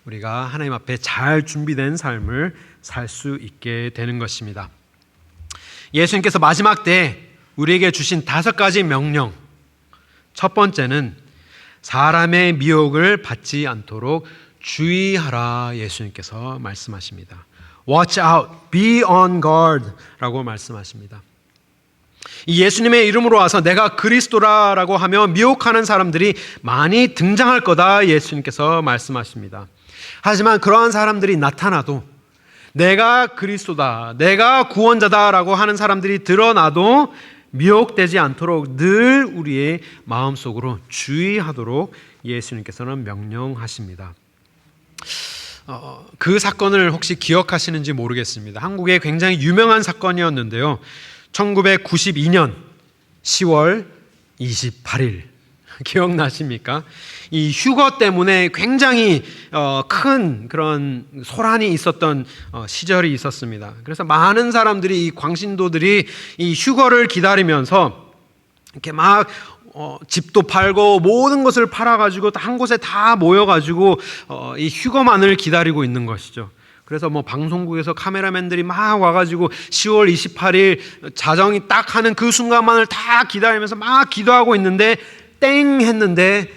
우리가 하나님 앞에 잘 준비된 삶을 살 수 있게 되는 것입니다. 예수님께서 마지막 때 우리에게 주신 5가지 명령. 첫 번째는 사람의 미혹을 받지 않도록 주의하라 예수님께서 말씀하십니다. Watch out, be on guard 라고 말씀하십니다. 이 예수님의 이름으로 와서 내가 그리스도라라고 하며 미혹하는 사람들이 많이 등장할 거다 예수님께서 말씀하십니다. 하지만 그러한 사람들이 나타나도 내가 그리스도다, 내가 구원자다라고 하는 사람들이 드러나도 미혹되지 않도록 늘 우리의 마음속으로 주의하도록 예수님께서는 명령하십니다. 그 사건을 혹시 기억하시는지 모르겠습니다. 한국의 굉장히 유명한 사건이었는데요. 1992년 10월 28일 기억나십니까? 이 휴거 때문에 굉장히 큰 그런 소란이 있었던 시절이 있었습니다. 그래서 많은 사람들이, 이 광신도들이 이 휴거를 기다리면서 이렇게 막 집도 팔고 모든 것을 팔아가지고 한 곳에 다 모여가지고 이 휴거만을 기다리고 있는 것이죠. 그래서 뭐 방송국에서 카메라맨들이 막 와가지고 10월 28일 자정이 딱 하는 그 순간만을 다 기다리면서 막 기도하고 있는데 땡 했는데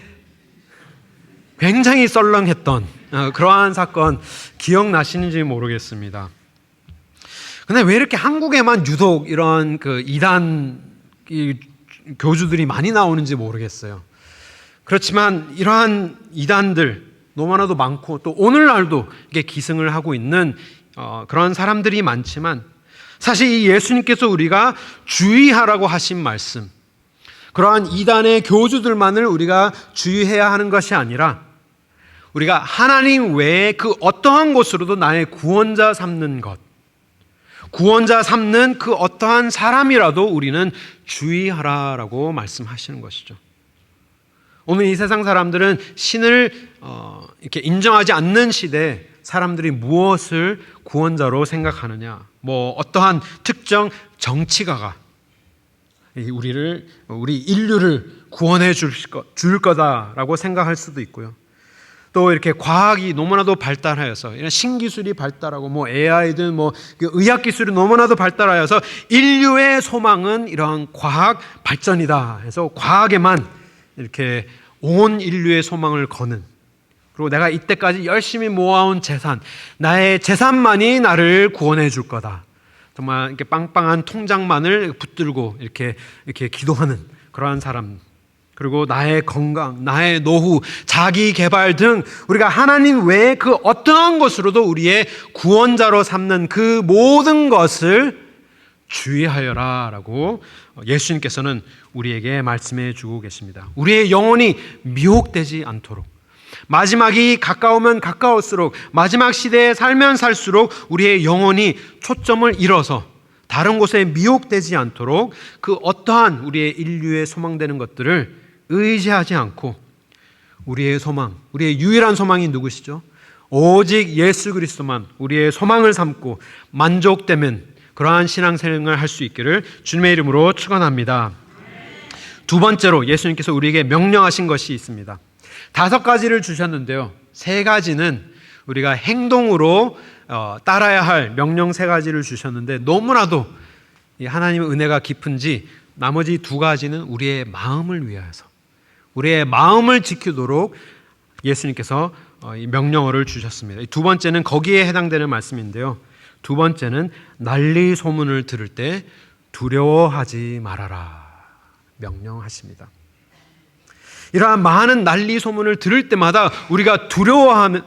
굉장히 썰렁했던 그러한 사건 기억나시는지 모르겠습니다. 근데 왜 이렇게 한국에만 유독 이런 그 이단 교주들이 많이 나오는지 모르겠어요. 그렇지만 이러한 이단들 너무나도 많고 또 오늘날도 이게 기승을 하고 있는 그런 사람들이 많지만 사실 이 예수님께서 우리가 주의하라고 하신 말씀, 그러한 이단의 교주들만을 우리가 주의해야 하는 것이 아니라 우리가 하나님 외에 그 어떠한 것으로도 나의 구원자 삼는 것, 구원자 삼는 그 어떠한 사람이라도 우리는 주의하라라고 말씀하시는 것이죠. 오늘 이 세상 사람들은 신을 이렇게 인정하지 않는 시대에 사람들이 무엇을 구원자로 생각하느냐, 뭐 어떠한 특정 정치가가 우리 인류를 구원해 줄 거다라고 생각할 수도 있고요. 또 이렇게 과학이 너무나도 발달하여서 이런 신기술이 발달하고 뭐 AI든 뭐 의학 기술이 너무나도 발달하여서 인류의 소망은 이러한 과학 발전이다 해서 과학에만 이렇게 온 인류의 소망을 거는, 그리고 내가 이때까지 열심히 모아온 재산, 나의 재산만이 나를 구원해 줄 거다. 정말 이렇게 빵빵한 통장만을 붙들고 이렇게 기도하는 그러한 사람, 그리고 나의 건강, 나의 노후, 자기 개발 등 우리가 하나님 외에 그 어떠한 것으로도 우리의 구원자로 삼는 그 모든 것을 주의하여라라고 예수님께서는 우리에게 말씀해 주고 계십니다. 우리의 영혼이 미혹되지 않도록, 마지막이 가까우면 가까울수록, 마지막 시대에 살면 살수록 우리의 영혼이 초점을 잃어서 다른 곳에 미혹되지 않도록 그 어떠한 우리의 인류의 소망되는 것들을 의지하지 않고 우리의 소망, 우리의 유일한 소망이 누구시죠? 오직 예수 그리스도만 우리의 소망을 삼고 만족되면 그러한 신앙생활을 할 수 있기를 주님의 이름으로 축원합니다. 두 번째로 예수님께서 우리에게 명령하신 것이 있습니다. 5가지를 주셨는데요, 3가지는 우리가 행동으로 따라야 할 명령 3가지를 주셨는데 너무나도 하나님의 은혜가 깊은지 나머지 2가지는 우리의 마음을 위하여서, 우리의 마음을 지키도록 예수님께서 이 명령어를 주셨습니다. 두 번째는 거기에 해당되는 말씀인데요, 두 번째는 난리 소문을 들을 때 두려워하지 말아라 명령하십니다. 이러한 많은 난리 소문을 들을 때마다 우리가 두려워하는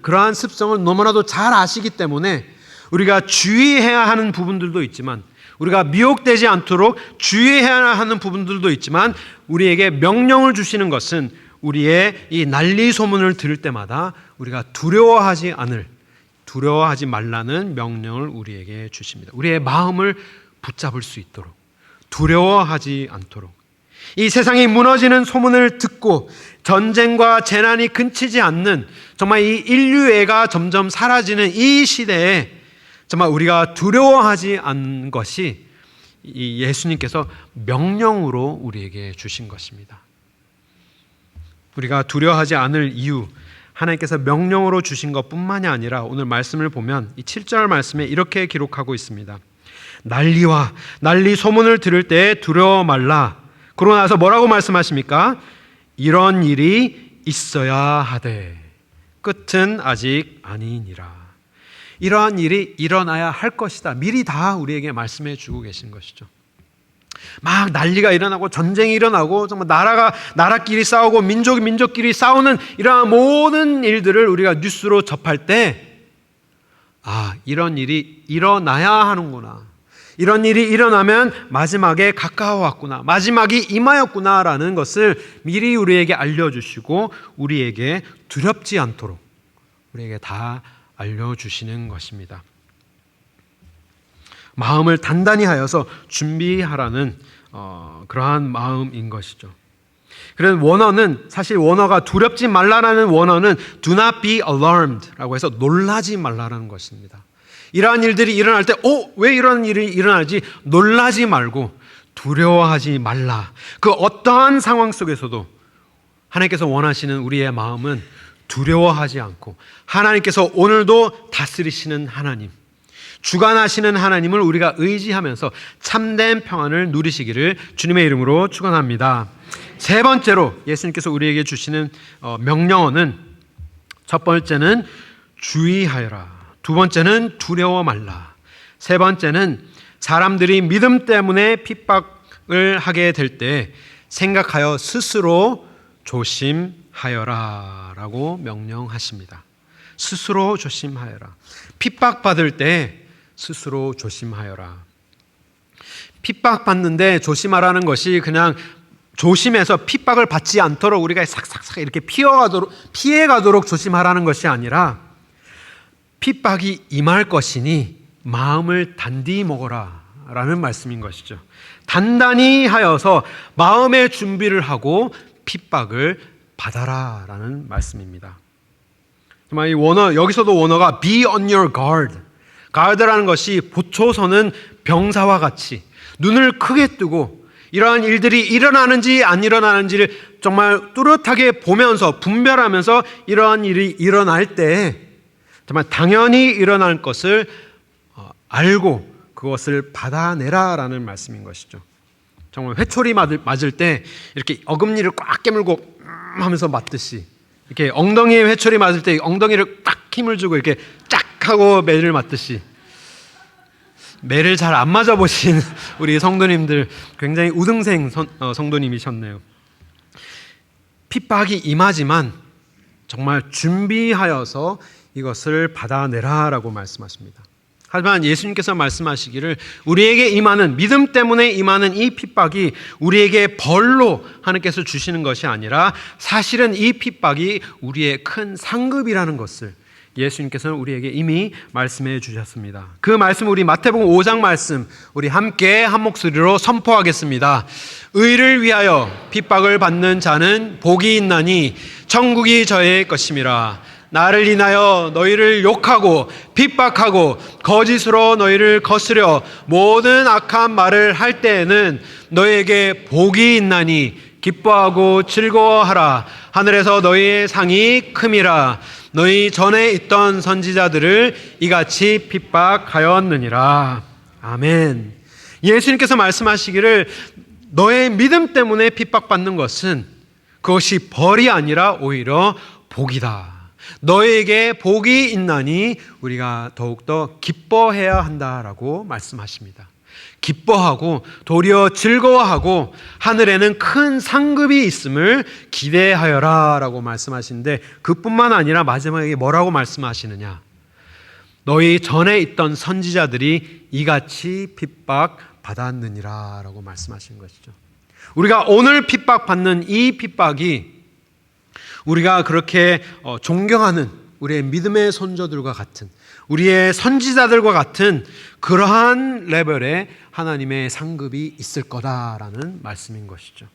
그러한 습성을 너무나도 잘 아시기 때문에 우리가 주의해야 하는 부분들도 있지만, 우리가 미혹되지 않도록 주의해야 하는 부분들도 있지만, 우리에게 명령을 주시는 것은 우리의 이 난리 소문을 들을 때마다 우리가 두려워하지 말라는 명령을 우리에게 주십니다. 우리의 마음을 붙잡을 수 있도록, 두려워하지 않도록. 이 세상이 무너지는 소문을 듣고 전쟁과 재난이 그치지 않는, 정말 이 인류애가 점점 사라지는 이 시대에 정말 우리가 두려워하지 않는 것이 이 예수님께서 명령으로 우리에게 주신 것입니다. 우리가 두려워하지 않을 이유, 하나님께서 명령으로 주신 것뿐만이 아니라 오늘 말씀을 보면 이 7절 말씀에 이렇게 기록하고 있습니다. 난리 소문을 들을 때 두려워 말라. 그러고 나서 뭐라고 말씀하십니까? 이런 일이 있어야 하되 끝은 아직 아니니라. 이러한 일이 일어나야 할 것이다. 미리 다 우리에게 말씀해 주고 계신 것이죠. 막 난리가 일어나고 전쟁이 일어나고 정말 나라끼리 싸우고 민족끼리 싸우는 이러한 모든 일들을 우리가 뉴스로 접할 때 이런 일이 일어나야 하는구나. 이런 일이 일어나면 마지막에 가까워왔구나. 마지막이 임하였구나라는 것을 미리 우리에게 알려주시고 우리에게 두렵지 않도록 우리에게 다 알려주시는 것입니다. 마음을 단단히 하여서 준비하라는 그러한 마음인 것이죠. 그래서 사실 원어가 두렵지 말라라는 원어는 do not be alarmed 라고 해서 놀라지 말라라는 것입니다. 이러한 일들이 일어날 때 왜 이런 일이 일어나지? 놀라지 말고 두려워하지 말라. 그 어떠한 상황 속에서도 하나님께서 원하시는 우리의 마음은 두려워하지 않고 하나님께서 오늘도 다스리시는 하나님, 주관하시는 하나님을 우리가 의지하면서 참된 평안을 누리시기를 주님의 이름으로 축원합니다. 세 번째로 예수님께서 우리에게 주시는 명령어는 첫 번째는 주의하여라. 두 번째는 두려워 말라. 세 번째는 사람들이 믿음 때문에 핍박을 하게 될 때 생각하여 스스로 조심하여라 라고 명령하십니다. 스스로 조심하여라. 핍박받을 때 스스로 조심하여라. 핍박받는데 조심하라는 것이 그냥 조심해서 핍박을 받지 않도록 우리가 싹싹싹 이렇게 피해가도록 조심하라는 것이 아니라 핍박이 임할 것이니 마음을 단디 먹어라 라는 말씀인 것이죠. 단단히 하여서 마음의 준비를 하고 핍박을 받아라 라는 말씀입니다. 정말 이 원어, 여기서도 원어가 be on your guard. guard라는 것이 보초서는 병사와 같이 눈을 크게 뜨고 이러한 일들이 일어나는지 안 일어나는지를 정말 뚜렷하게 보면서 분별하면서 이러한 일이 일어날 때 정말 당연히 일어날 것을 알고 그것을 받아내라라는 말씀인 것이죠. 정말 회초리 맞을 때 이렇게 어금니를 꽉 깨물고 하면서 맞듯이 이렇게 엉덩이에 회초리 맞을 때 엉덩이를 꽉 힘을 주고 이렇게 쫙 하고 매를 맞듯이 매를 잘 안 맞아보신 우리 성도님들 굉장히 우등생 성도님이셨네요. 핍박이 임하지만 정말 준비하여서 이것을 받아내라라고 말씀하십니다. 하지만 예수님께서 말씀하시기를 우리에게 임하는 믿음 때문에 임하는 이 핍박이 우리에게 벌로 하나님께서 주시는 것이 아니라 사실은 이 핍박이 우리의 큰 상급이라는 것을 예수님께서는 우리에게 이미 말씀해 주셨습니다. 그 말씀 우리 마태복음 5장 말씀 우리 함께 한 목소리로 선포하겠습니다. 의를 위하여 핍박을 받는 자는 복이 있나니 천국이 저의 것임이라. 나를 인하여 너희를 욕하고 핍박하고 거짓으로 너희를 거스려 모든 악한 말을 할 때에는 너희에게 복이 있나니 기뻐하고 즐거워하라. 하늘에서 너희의 상이 큼이라. 너희 전에 있던 선지자들을 이같이 핍박하였느니라. 아멘. 예수님께서 말씀하시기를 너의 믿음 때문에 핍박받는 것은 그것이 벌이 아니라 오히려 복이다. 너에게 복이 있나니 우리가 더욱더 기뻐해야 한다라고 말씀하십니다. 기뻐하고 도리어 즐거워하고 하늘에는 큰 상급이 있음을 기대하여라 라고 말씀하시는데 그뿐만 아니라 마지막에 뭐라고 말씀하시느냐. 너희 전에 있던 선지자들이 이같이 핍박받았느니라 라고 말씀하시는 것이죠. 우리가 오늘 핍박받는 이 핍박이 우리가 그렇게 존경하는 우리의 믿음의 손자들과 같은 우리의 선지자들과 같은 그러한 레벨의 하나님의 상급이 있을 거다라는 말씀인 것이죠.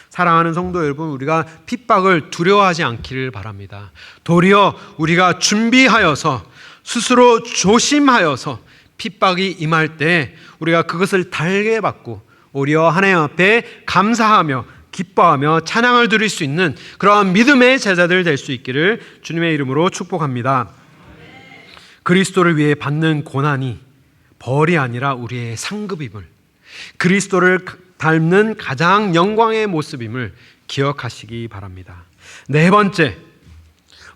사랑하는 성도 여러분, 우리가 핍박을 두려워하지 않기를 바랍니다. 도리어 우리가 준비하여서 스스로 조심하여서 핍박이 임할 때 우리가 그것을 달게 받고 오히려 하나님 앞에 감사하며 기뻐하며 찬양을 드릴 수 있는 그런 믿음의 제자들 될 수 있기를 주님의 이름으로 축복합니다. 그리스도를 위해 받는 고난이 벌이 아니라 우리의 상급임을, 그리스도를 닮는 가장 영광의 모습임을 기억하시기 바랍니다. 네 번째,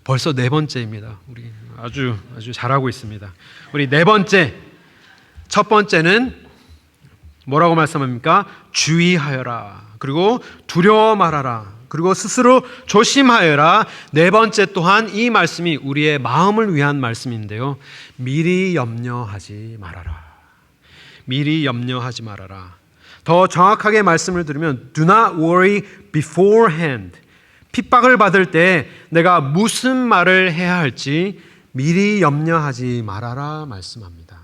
벌써 네 번째입니다. 우리 아주 잘하고 있습니다. 우리 네 번째, 첫 번째는 뭐라고 말씀합니까? 주의하여라. 그리고 두려워 말하라. 그리고 스스로 조심하여라. 네 번째 또한 이 말씀이 우리의 마음을 위한 말씀인데요. 미리 염려하지 말아라. 미리 염려하지 말아라. 더 정확하게 말씀을 드리면 Do not worry beforehand. 핍박을 받을 때 내가 무슨 말을 해야 할지 미리 염려하지 말아라 말씀합니다.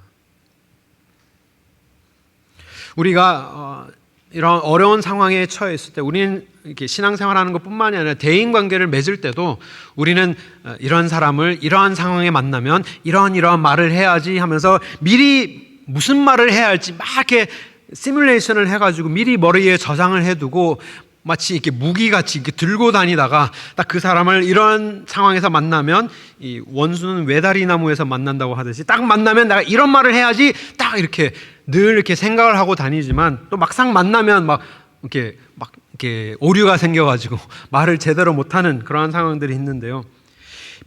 우리가 이런 어려운 상황에 처해 있을 때 우리는 이렇게 신앙생활하는 것뿐만이 아니라 대인관계를 맺을 때도 우리는 이런 사람을 이러한 상황에 만나면 이러한 말을 해야지 하면서 미리 무슨 말을 해야 할지 막 이렇게 시뮬레이션을 해가지고 미리 머리에 저장을 해두고 마치 이렇게 무기같이 이렇게 들고 다니다가 딱 그 사람을 이런 상황에서 만나면 이 원수는 외다리 나무에서 만난다고 하듯이 딱 만나면 내가 이런 말을 해야지 딱 이렇게 늘 이렇게 생각을 하고 다니지만 또 막상 만나면 막 이렇게 오류가 생겨가지고 말을 제대로 못하는 그러한 상황들이 있는데요.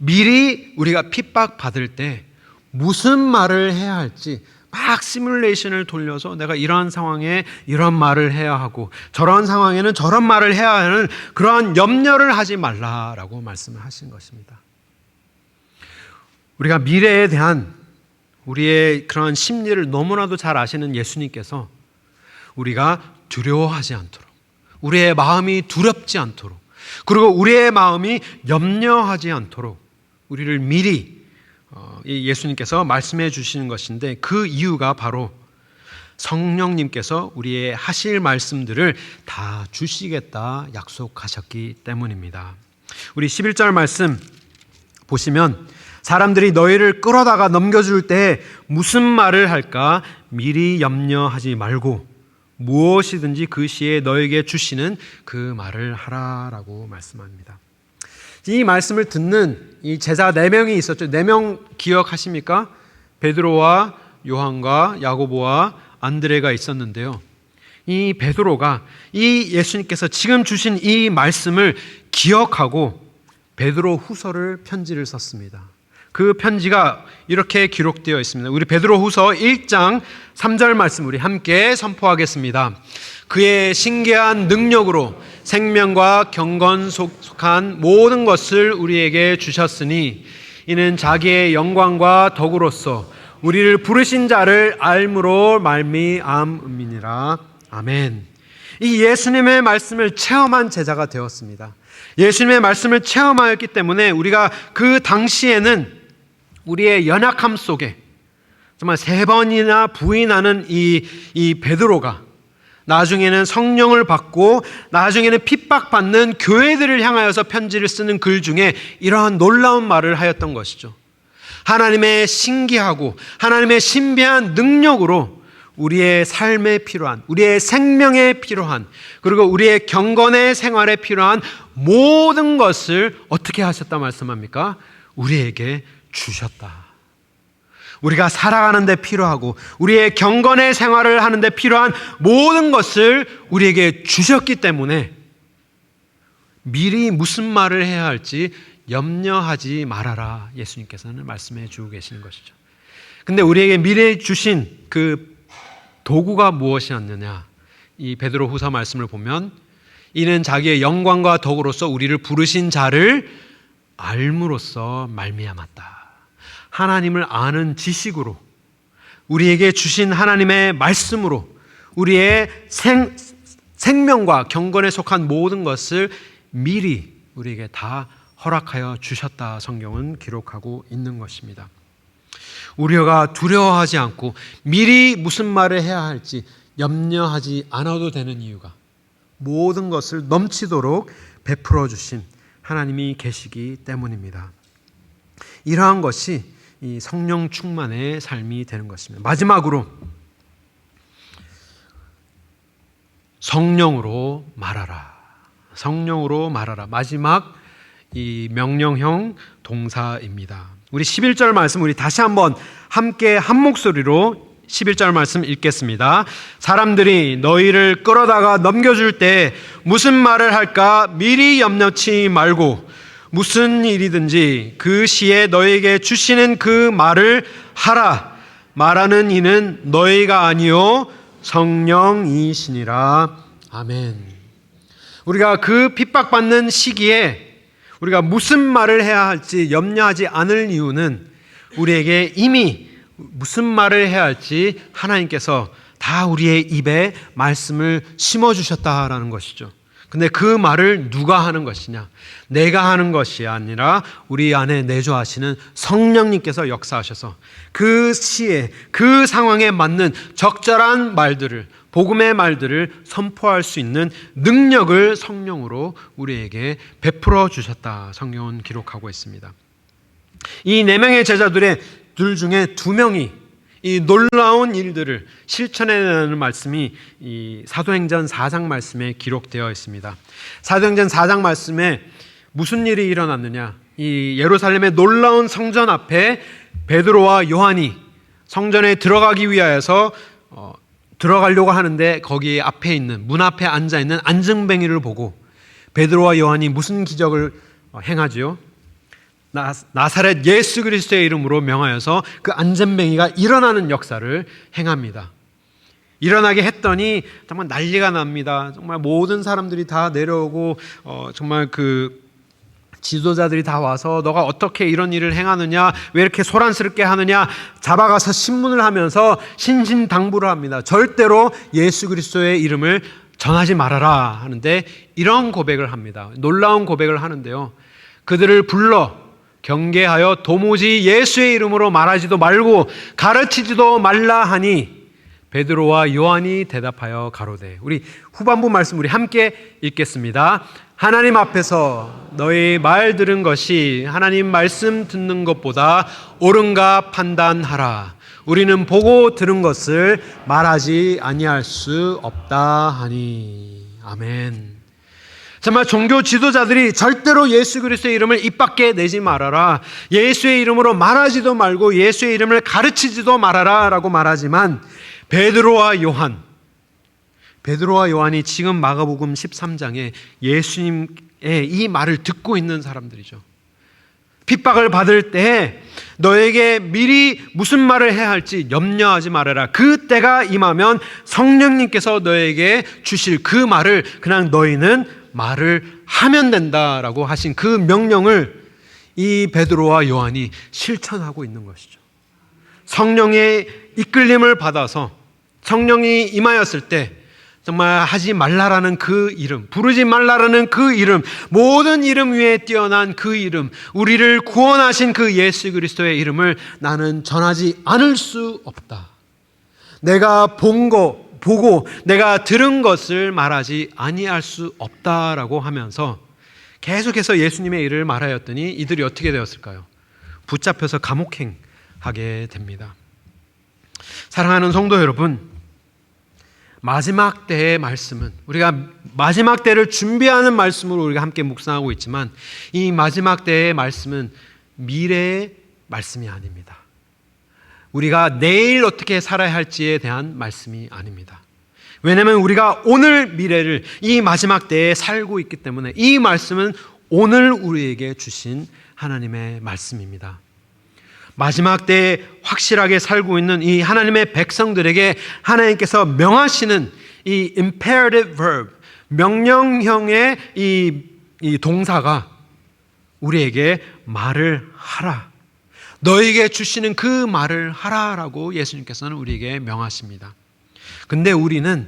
미리 우리가 핍박 받을 때 무슨 말을 해야 할지 막 시뮬레이션을 돌려서 내가 이러한 상황에 이런 말을 해야 하고 저런 상황에는 저런 말을 해야 하는 그러한 염려를 하지 말라라고 말씀을 하신 것입니다. 우리가 미래에 대한 우리의 그런 심리를 너무나도 잘 아시는 예수님께서 우리가 두려워하지 않도록, 우리의 마음이 두렵지 않도록, 그리고 우리의 마음이 염려하지 않도록 우리를 미리 예수님께서 말씀해 주시는 것인데, 그 이유가 바로 성령님께서 우리의 하실 말씀들을 다 주시겠다 약속하셨기 때문입니다. 우리 11절 말씀 보시면 사람들이 너희를 끌어다가 넘겨줄 때 무슨 말을 할까 미리 염려하지 말고 무엇이든지 그 시에 너에게 주시는 그 말을 하라라고 말씀합니다. 이 말씀을 듣는 이 제자 4명이 있었죠. 4명 기억하십니까? 베드로와 요한과 야고보와 안드레가 있었는데요. 이 베드로가 이 예수님께서 지금 주신 이 말씀을 기억하고 베드로 후서를 편지를 썼습니다. 그 편지가 이렇게 기록되어 있습니다. 우리 베드로 후서 1장 3절 말씀 우리 함께 선포하겠습니다. 그의 신기한 능력으로 생명과 경건 속한 모든 것을 우리에게 주셨으니 이는 자기의 영광과 덕으로서 우리를 부르신 자를 알므로 말미암음이니라. 아멘. 이 예수님의 말씀을 체험한 제자가 되었습니다. 예수님의 말씀을 체험하였기 때문에 우리가 그 당시에는 우리의 연약함 속에 정말 3번이나 부인하는 이 베드로가 나중에는 성령을 받고 나중에는 핍박받는 교회들을 향하여서 편지를 쓰는 글 중에 이러한 놀라운 말을 하였던 것이죠. 하나님의 신기하고 하나님의 신비한 능력으로 우리의 삶에 필요한, 우리의 생명에 필요한, 그리고 우리의 경건의 생활에 필요한 모든 것을 어떻게 하셨다 말씀합니까? 우리에게 주셨다. 우리가 살아가는 데 필요하고 우리의 경건의 생활을 하는 데 필요한 모든 것을 우리에게 주셨기 때문에 미리 무슨 말을 해야 할지 염려하지 말아라 예수님께서는 말씀해 주고 계시는 것이죠. 근데 우리에게 미리 주신 그 도구가 무엇이었느냐? 이 베드로 후서 말씀을 보면 이는 자기의 영광과 덕으로서 우리를 부르신 자를 알므로써 말미암았다. 하나님을 아는 지식으로 우리에게 주신 하나님의 말씀으로 우리의 생명과 경건에 속한 모든 것을 미리 우리에게 다 허락하여 주셨다 성경은 기록하고 있는 것입니다. 우리가 두려워하지 않고 미리 무슨 말을 해야 할지 염려하지 않아도 되는 이유가 모든 것을 넘치도록 베풀어 주신 하나님이 계시기 때문입니다. 이러한 것이 이 성령 충만의 삶이 되는 것입니다. 마지막으로 성령으로 말하라. 성령으로 말하라. 마지막 이 명령형 동사입니다. 우리 11절 말씀 우리 다시 한번 함께 한 목소리로 11절 말씀 읽겠습니다. 사람들이 너희를 끌어다가 넘겨줄 때 무슨 말을 할까 미리 염려치 말고 무슨 일이든지 그 시에 너희에게 주시는 그 말을 하라. 말하는 이는 너희가 아니요 성령이시니라. 아멘. 우리가 그 핍박받는 시기에 우리가 무슨 말을 해야 할지 염려하지 않을 이유는 우리에게 이미 무슨 말을 해야 할지 하나님께서 다 우리의 입에 말씀을 심어주셨다라는 것이죠. 근데 그 말을 누가 하는 것이냐? 내가 하는 것이 아니라 우리 안에 내주하시는 성령님께서 역사하셔서 그 시에 그 상황에 맞는 적절한 말들을 복음의 말들을 선포할 수 있는 능력을 성령으로 우리에게 베풀어 주셨다. 성경은 기록하고 있습니다. 이 4명의 제자들의 둘 중에 2명이 이 놀라운 일들을 실천해내는 말씀이 이 사도행전 4장 말씀에 기록되어 있습니다. 사도행전 4장 말씀에 무슨 일이 일어났느냐? 이 예루살렘의 놀라운 성전 앞에 베드로와 요한이 성전에 들어가기 위하여서 들어가려고 하는데 거기 앞에 있는 문 앞에 앉아 있는 안증뱅이를 보고 베드로와 요한이 무슨 기적을 행하지요? 나사렛 예수 그리스도의 이름으로 명하여서 그 안전뱅이가 일어나는 역사를 행합니다. 일어나게 했더니 정말 난리가 납니다. 정말 모든 사람들이 다 내려오고 정말 그 지도자들이 다 와서 너가 어떻게 이런 일을 행하느냐, 왜 이렇게 소란스럽게 하느냐, 잡아가서 신문을 하면서 신신당부를 합니다. 절대로 예수 그리스도의 이름을 전하지 말아라 하는데 이런 고백을 합니다. 놀라운 고백을 하는데요. 그들을 불러 경계하여 도무지 예수의 이름으로 말하지도 말고 가르치지도 말라 하니 베드로와 요한이 대답하여 가로되. 우리 후반부 말씀 우리 함께 읽겠습니다. 하나님 앞에서 너희 말 들은 것이 하나님 말씀 듣는 것보다 옳은가 판단하라. 우리는 보고 들은 것을 말하지 아니할 수 없다 하니. 아멘. 정말 종교 지도자들이 절대로 예수 그리스도의 이름을 입 밖에 내지 말아라, 예수의 이름으로 말하지도 말고 예수의 이름을 가르치지도 말아라 라고 말하지만 베드로와 요한이 지금 마가복음 13장에 예수님의 이 말을 듣고 있는 사람들이죠. 핍박을 받을 때 너에게 미리 무슨 말을 해야 할지 염려하지 말아라. 그 때가 임하면 성령님께서 너에게 주실 그 말을 그냥 너희는 말을 하면 된다라고 하신 그 명령을 이 베드로와 요한이 실천하고 있는 것이죠. 성령의 이끌림을 받아서 성령이 임하였을 때 정말 하지 말라라는 그 이름, 부르지 말라라는 그 이름, 모든 이름 위에 뛰어난 그 이름, 우리를 구원하신 그 예수 그리스도의 이름을 나는 전하지 않을 수 없다. 내가 보고 내가 들은 것을 말하지 아니할 수 없다라고 하면서 계속해서 예수님의 일을 말하였더니 이들이 어떻게 되었을까요? 붙잡혀서 감옥행하게 됩니다. 사랑하는 성도 여러분, 마지막 때의 말씀은 우리가 마지막 때를 준비하는 말씀으로 우리가 함께 묵상하고 있지만 이 마지막 때의 말씀은 미래의 말씀이 아닙니다. 우리가 내일 어떻게 살아야 할지에 대한 말씀이 아닙니다. 왜냐하면 우리가 오늘 미래를 이 마지막 때에 살고 있기 때문에 이 말씀은 오늘 우리에게 주신 하나님의 말씀입니다. 마지막 때에 확실하게 살고 있는 이 하나님의 백성들에게 하나님께서 명하시는 이 imperative verb, 명령형의 이 동사가 우리에게 말을 하라, 너에게 주시는 그 말을 하라라고 예수님께서는 우리에게 명하십니다. 근데 우리는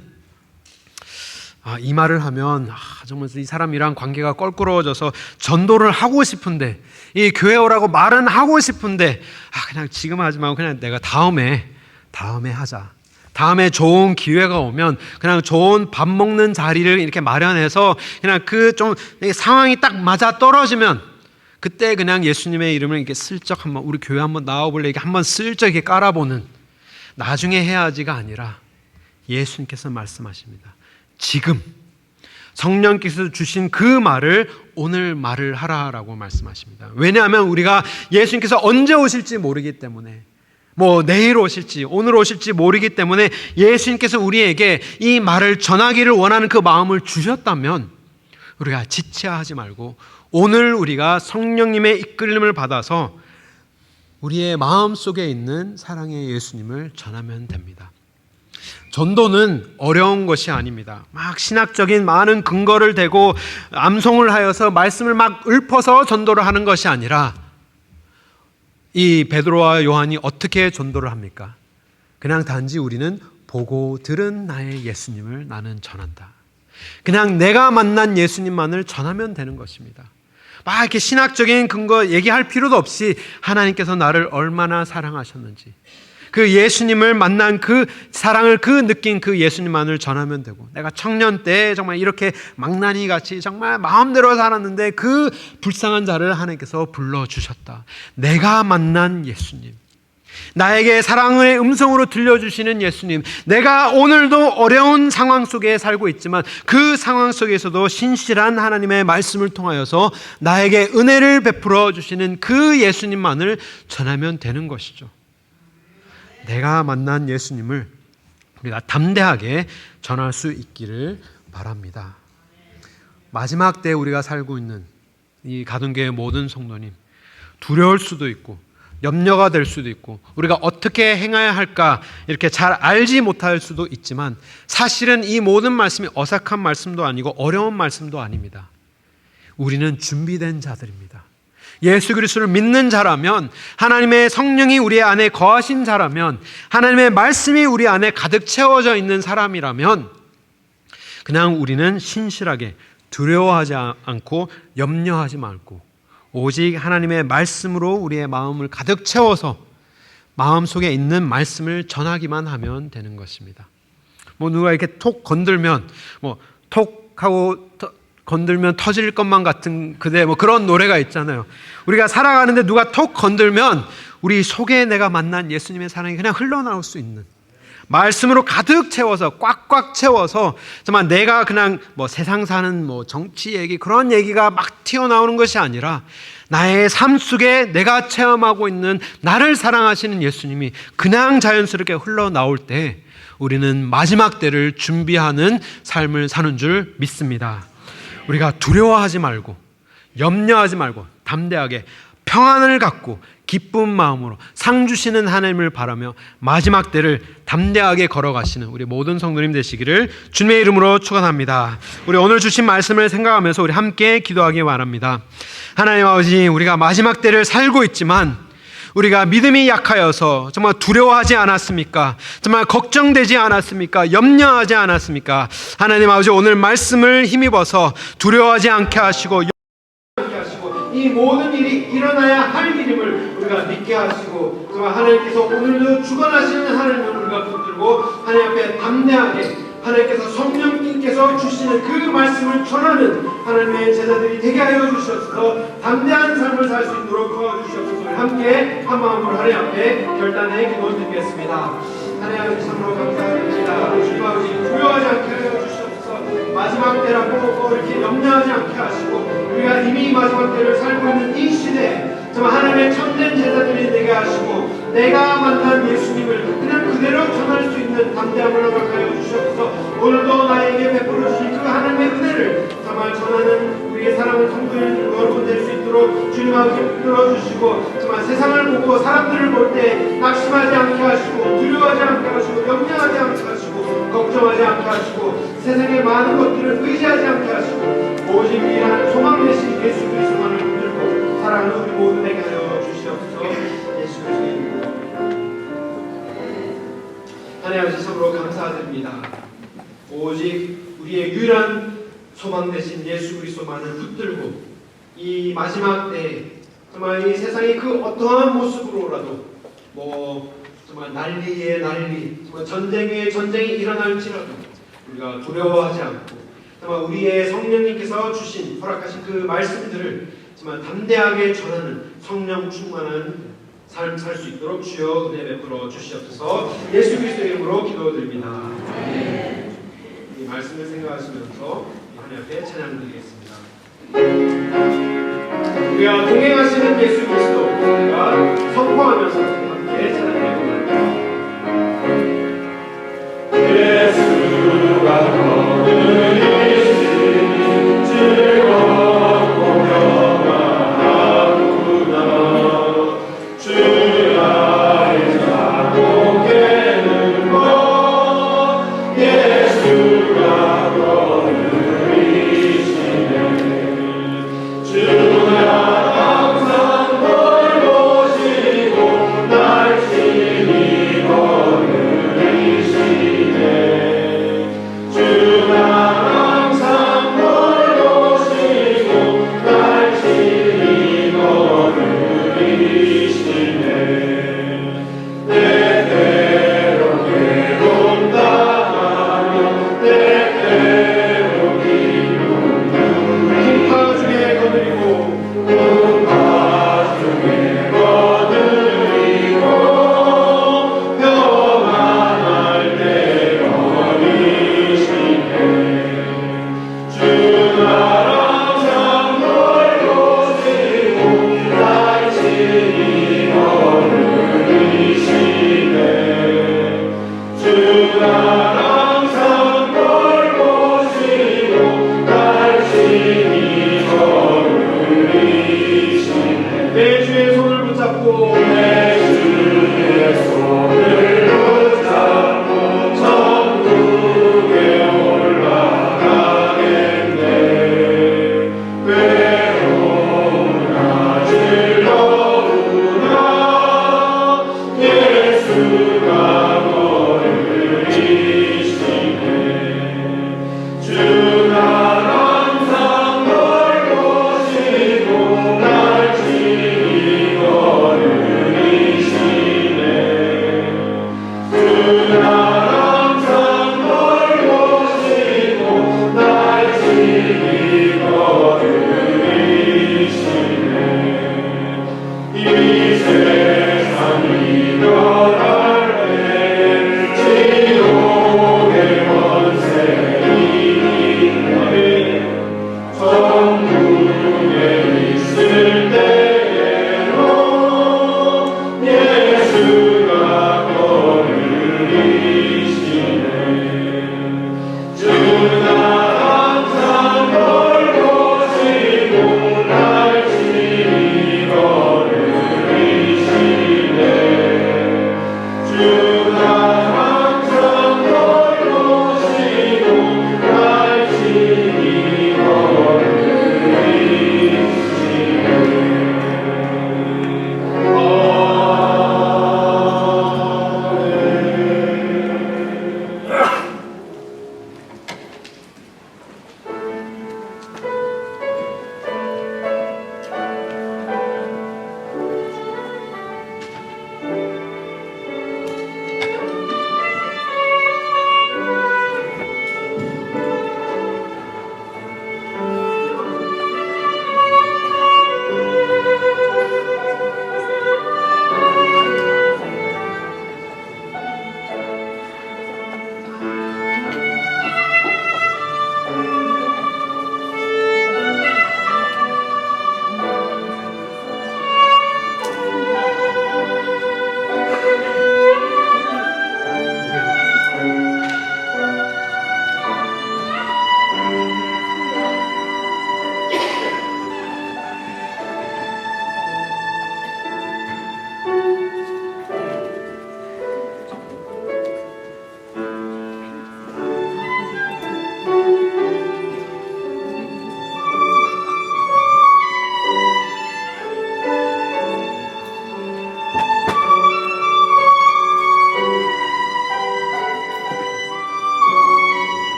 이 말을 하면 정말 이 사람이랑 관계가 껄끄러워져서 전도를 하고 싶은데, 이 교회 오라고 말은 하고 싶은데 그냥 지금 하지 말고 그냥 내가 다음에 하자. 다음에 좋은 기회가 오면 그냥 좋은 밥 먹는 자리를 이렇게 마련해서 그냥 그 좀 상황이 딱 맞아 떨어지면 그때 그냥 예수님의 이름을 이렇게 슬쩍 한번 우리 교회 한번 나와볼래 이렇게 한번 슬쩍 이렇게 깔아보는, 나중에 해야지가 아니라 예수님께서 말씀하십니다. 지금 성령께서 주신 그 말을 오늘 말을 하라라고 말씀하십니다. 왜냐하면 우리가 예수님께서 언제 오실지 모르기 때문에, 뭐 내일 오실지 오늘 오실지 모르기 때문에 예수님께서 우리에게 이 말을 전하기를 원하는 그 마음을 주셨다면 우리가 지체하지 말고 오늘 우리가 성령님의 이끌림을 받아서 우리의 마음속에 있는 사랑의 예수님을 전하면 됩니다. 전도는 어려운 것이 아닙니다. 막 신학적인 많은 근거를 대고 암송을 하여서 말씀을 막 읊어서 전도를 하는 것이 아니라, 이 베드로와 요한이 어떻게 전도를 합니까? 그냥 단지 우리는 보고 들은 나의 예수님을 나는 전한다. 그냥 내가 만난 예수님만을 전하면 되는 것입니다. 막 이렇게 신학적인 근거 얘기할 필요도 없이 하나님께서 나를 얼마나 사랑하셨는지, 그 예수님을 만난 그 사랑을 느낀 그 예수님만을 전하면 되고, 내가 청년 때 정말 이렇게 망나니 같이 정말 마음대로 살았는데 그 불쌍한 자를 하나님께서 불러주셨다. 내가 만난 예수님, 나에게 사랑의 음성으로 들려주시는 예수님, 내가 오늘도 어려운 상황 속에 살고 있지만 그 상황 속에서도 신실한 하나님의 말씀을 통하여서 나에게 은혜를 베풀어 주시는 그 예수님만을 전하면 되는 것이죠. 내가 만난 예수님을 우리가 담대하게 전할 수 있기를 바랍니다. 마지막 때 우리가 살고 있는 이 가든교회 모든 성도님, 두려울 수도 있고 염려가 될 수도 있고 우리가 어떻게 행해야 할까 이렇게 잘 알지 못할 수도 있지만, 사실은 이 모든 말씀이 어색한 말씀도 아니고 어려운 말씀도 아닙니다. 우리는 준비된 자들입니다. 예수 그리스도를 믿는 자라면, 하나님의 성령이 우리 안에 거하신 자라면, 하나님의 말씀이 우리 안에 가득 채워져 있는 사람이라면 그냥 우리는 신실하게 두려워하지 않고 염려하지 말고 오직 하나님의 말씀으로 우리의 마음을 가득 채워서 마음속에 있는 말씀을 전하기만 하면 되는 것입니다. 뭐 누가 이렇게 톡 건들면 톡 하고 건들면 터질 것만 같은 그대, 그런 노래가 있잖아요. 우리가 살아가는데 누가 톡 건들면 우리 속에 내가 만난 예수님의 사랑이 그냥 흘러나올 수 있는, 말씀으로 가득 채워서 꽉꽉 채워서 정말 내가 그냥 세상 사는 정치 얘기 그런 얘기가 막 튀어나오는 것이 아니라 나의 삶 속에 내가 체험하고 있는 나를 사랑하시는 예수님이 그냥 자연스럽게 흘러나올 때 우리는 마지막 때를 준비하는 삶을 사는 줄 믿습니다. 우리가 두려워하지 말고 염려하지 말고 담대하게 평안을 갖고 기쁜 마음으로 상 주시는 하나님을 바라며 마지막 때를 담대하게 걸어가시는 우리 모든 성도님 되시기를 주님의 이름으로 축원합니다. 우리 오늘 주신 말씀을 생각하면서 우리 함께 기도하기 바랍니다. 하나님 아버지, 우리가 마지막 때를 살고 있지만 우리가 믿음이 약하여서 정말 두려워하지 않았습니까? 정말 걱정되지 않았습니까? 염려하지 않았습니까? 하나님 아버지, 오늘 말씀을 힘입어서 두려워하지 않게 하시고 이 모든 일이 일어나야 할 일임을 우리가 믿게 하시고, 정말 하나님께서 오늘도 주관하시는 하나님을 우리가 붙들고 하나님 앞에 담대하게 하나님께서 성령님께서 주시는 그 말씀을 전하는 하나님의 제자들이 되게 하여 주시옵소서. 담대한 삶을 살 수 있도록 도와주시옵소서. 함께 한 마음으로 하나님 앞에 결단의 기도 드리겠습니다. 하나님 아버지, 참으로 감사드립니다. 주님 아버지, 두려워하지 않게 하여 주시옵소서. 마지막 때라고 이렇게 염려하지 않게 하시고, 우리가 이미 마지막 때를 살고 있는 이 시대에 정말 하나님의 참된 제자들이 되게 하시고, 내가 만난 예수님을 그냥 그대로 전할 수 있는 담대함을 허락하여 주시옵소서. 오늘도 나에게 베풀어 주신 그 하나님의 은혜를 정말 전하는 우리의 사랑하는 성도들 여러분 될 수 있도록 주님 아버지 붙들어 주시고, 정말 세상을 보고 사람들을 볼 때 낙심하지 않게 하시고, 두려워하지 않게 하시고, 염려하지 않게 하시고, 걱정하지 않게 하시고, 세상의 많은 것들을 의지하지 않게 하시고, 오직 위대한 소망 되신 예수 그리스도만을 붙들고 사랑하는 우리 모두 되게 하여 주시옵소서. 예수 그리스도의 이름으로. 하나님 아버지, 참으로 감사드립니다. 오직 우리의 유일한 소망 되신 예수 그리스도만을 붙들고 이 마지막 때에 정말 이 세상의 그 어떠한 모습으로라도 정말 난리에 난리, 정말 전쟁에 전쟁이 일어날지라도 우리가 두려워하지 않고 정말 우리의 성령님께서 주신 허락하신 그 말씀들을 정말 담대하게 전하는 성령 충만한 삶 살 수 있도록 주여 은혜 베풀어 주시옵소서. 예수 그리스도의 이름으로 기도드립니다. 이 말씀을 생각하시면서 하나님 앞에 찬양드리겠습니다. 우리가 동행하시는 예수 그리스도 우리가 선포하면서 함께 찬양드리겠습니다. 예수가 거느리신 즐겁고 평안하구나. 주의 아이 자고 깨는 것 예수가 거느리시네. 주가 항상 널 보시고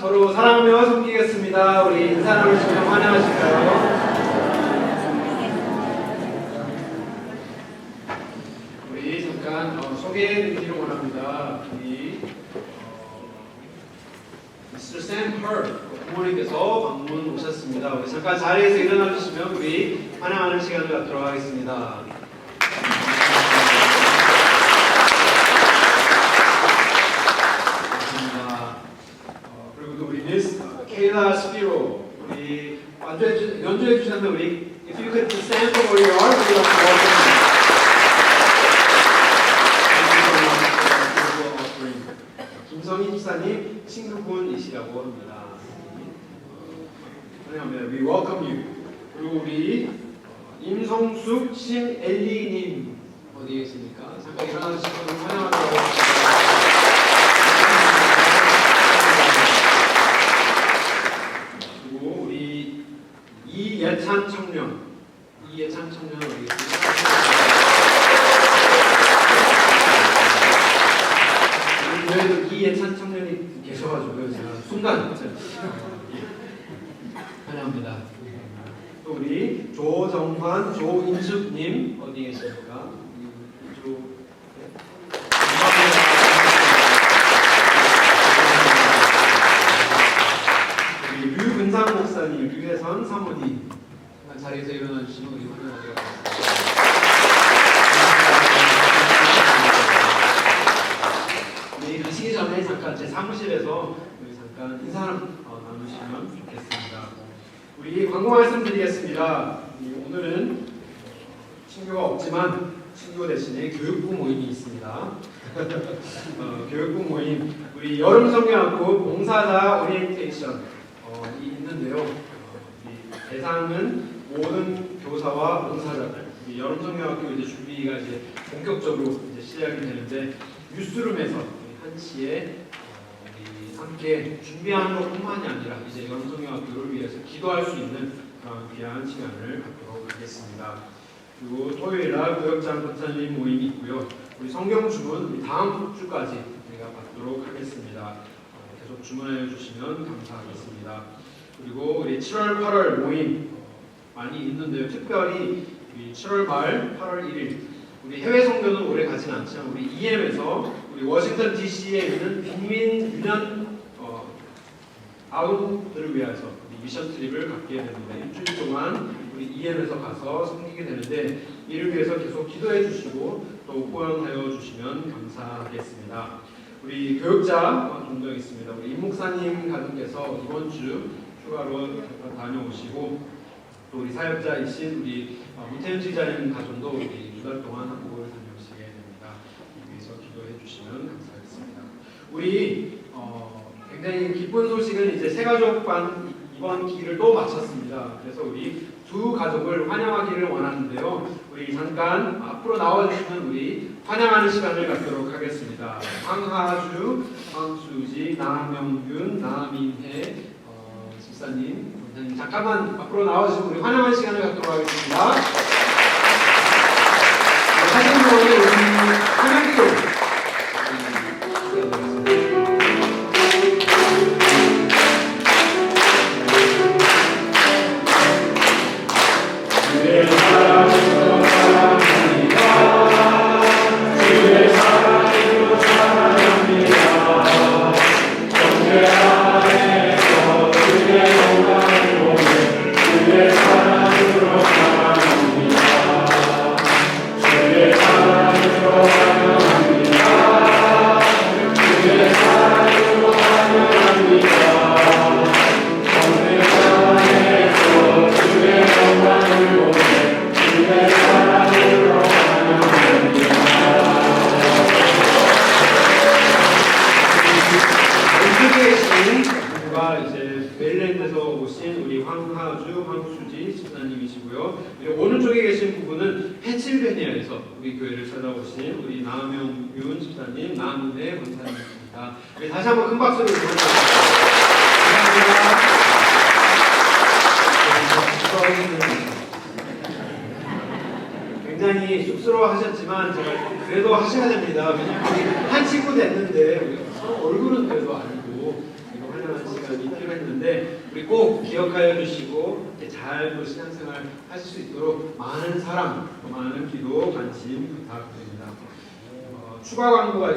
서로 사랑하며 섬기겠습니다. 우리 인사 나누시면 환영하실까요? 우리 잠깐 소개해드리기를 원합니다. 우리 Mr. Sam Hurd 부모님께서 방문 오셨습니다. 우리 잠깐 자리에서 일어나 주시면 우리 환영하는 시간을 갖도록 하겠습니다. 그리고 또 우리 미스 케일라 스피로 우리 연주해 주셨는데 우리 If you could stand for where you are, we'd like to welcome you. 김성희 집사님 친구분이시라고 합니다. 환영합니다. We welcome you. 그리고 우리 임성숙 심엘리님 어디 계십니까? 잠깐 일어나 주시면 환영하도록. 이예찬 청년 어디 있습니까? 저희도 이예찬 청년이 계셔가지고요. 제가 순간 환영합니다. 또 우리 조정환, 조인숙님 어디 계십니까? 우리 류근상 목사님, 류혜선 사모님 자리에서 일어나 주시면 우리 환영하도록 하겠습니다. 우리 가시기 전에 잠깐 제 사무실에서 우리 잠깐 인사 나누시면 좋겠습니다. 우리 광고 말씀드리겠습니다. 오늘은 친구가 없지만 친구 대신에 교육부 모임이 있습니다. 교육부 모임 우리 여름 성경학부 봉사자 오리엔테이션 있는데요. 대상은 모든 교사와 봉사자들. 여름 성경학교 이제 준비가 이제 본격적으로 이제 시작이 되는데 뉴스룸에서 1시에 우리 함께 준비하는 것뿐만이 아니라 이제 여름 성경학교를 위해서 기도할 수 있는 그런 귀한 시간을 갖도록 하겠습니다. 그리고 토요일날 구역장 권사님 모임이 있고요. 우리 성경 주문 우리 다음 주까지 우리가 받도록 하겠습니다. 계속 주문해 주시면 감사하겠습니다. 그리고 우리 7월 8월 모임 많이 있는데요. 특별히 7월 말 8월 1일 우리 해외 선교는 오래 가진 않지만 우리 EM에서 우리 워싱턴 DC에 있는 빈민 유년 아웃들을 위해서 미션 트립을 갖게 되는데 일주일 동안 우리 EM에서 가서 섬기게 되는데 이를 위해서 계속 기도해 주시고 또 후원하여 주시면 감사하겠습니다. 우리 교육자 동정 있습니다. 우리 임 목사님 가족께서 이번 주 휴가로 잠깐 다녀오시고 또 우리 사역자이신 우리 문태현 지자님 가정도 우리 2달 동안 한국을 다녀오시게 됩니다. 위해서 기도해 주시면 감사하겠습니다. 우리 굉장히 기쁜 소식은 이제 새가족반 이번 기를 또 마쳤습니다. 그래서 우리 두 가족을 환영하기를 원하는데요. 우리 잠깐 앞으로 나와주시면 우리 환영하는 시간을 갖도록 하겠습니다. 황하주, 황수지, 나명균, 나민혜 집사님, 원장님 잠깐만 앞으로 나와주시면 우리 환영하는 시간을 갖도록 하겠습니다. 사진으로 우리 환영기도 오른쪽에 계신 부분은 펜실베니아에서 우리 교회를 찾아오신 우리 나명윤 집사님, 나문혜 권사님입니다. 다시 한번 큰 박수를 부탁드립니다. 굉장히 쑥스러워하셨지만 제가 그래도 하셔야 됩니다. 왜냐하면 우리 한 친구 됐는데 우리 얼굴은 그래도 알고 이거 환영하는 시간이 하는데 우리 꼭 기억하여 주시고 잘 또 신앙생활 하실 수 있도록 많은 사랑, 많은 기도, 관심 부탁드립니다. 추가 광고가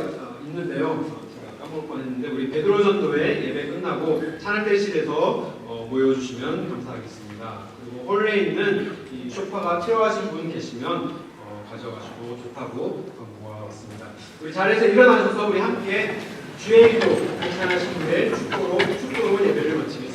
있는데요. 제가 까먹을 뻔했는데 우리 베드로전도회 예배 끝나고 찬양대실에서 모여주시면 감사하겠습니다. 그리고 홀에 있는 이 소파가 필요하신 분 계시면 가져가시고 좋다고 광고가 왔습니다. 우리 자리에서 일어나셔서 우리 함께 주의 기도 괜찮으신 분의 축도로 예배를 마치겠습니다.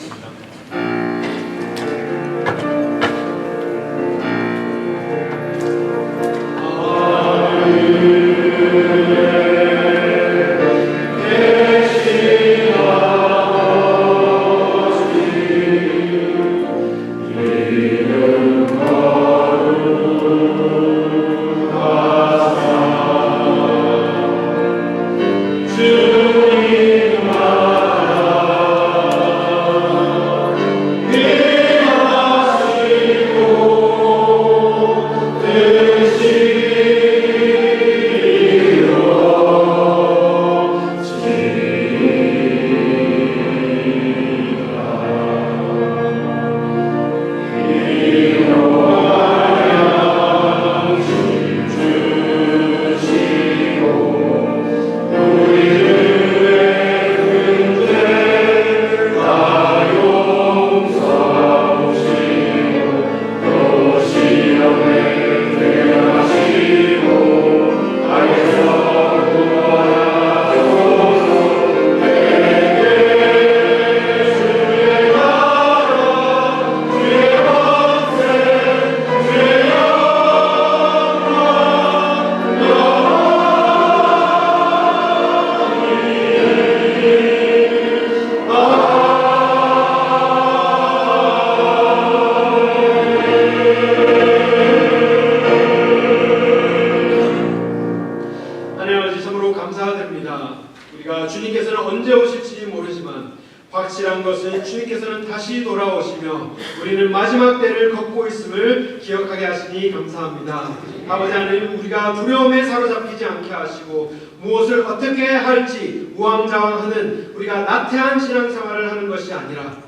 우리가 주님께서는 언제 오실지 모르지만 확실한 것은 주님께서는 다시 돌아오시며 우리는 마지막 때를 걷고 있음을 기억하게 하시니 감사합니다. 아버지 하나님, 우리가 두려움에 사로잡히지 않게 하시고 무엇을 어떻게 할지 우왕좌왕하는 우리가 나태한 신앙생활을 하는 것이 아니라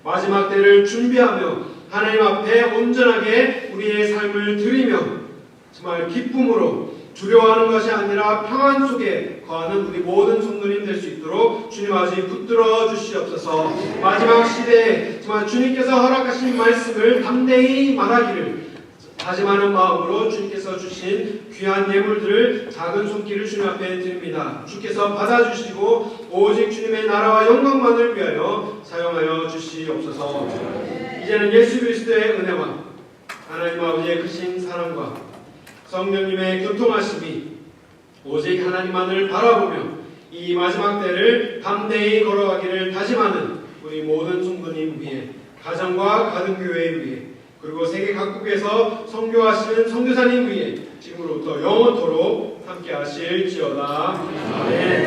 마지막 때를 준비하며 하나님 앞에 온전하게 우리의 삶을 드리며 정말 기쁨으로 두려워하는 것이 아니라 평안 속에 거하는 우리 모든 성도님 될 수 있도록 주님 아버지 붙들어 주시옵소서. 마지막 시대에 정말 주님께서 허락하신 말씀을 담대히 말하기를 다짐하는 마음으로 주님께서 주신 귀한 예물들을 작은 손길을 주님 앞에 드립니다. 주께서 받아주시고 오직 주님의 나라와 영광만을 위하여 사용하여 주시옵소서. 이제는 예수 그리스도의 은혜와 하나님 아버지의 크신 사랑과 성령님의 교통하심이 오직 하나님만을 바라보며 이 마지막 때를 담대히 걸어가기를 다짐하는 우리 모든 성도님 위해, 가정과 가정교회 위해, 그리고 세계 각국에서 선교하시는 선교사님 위해 지금으로부터 영원토록 함께 하실지어다. 아멘.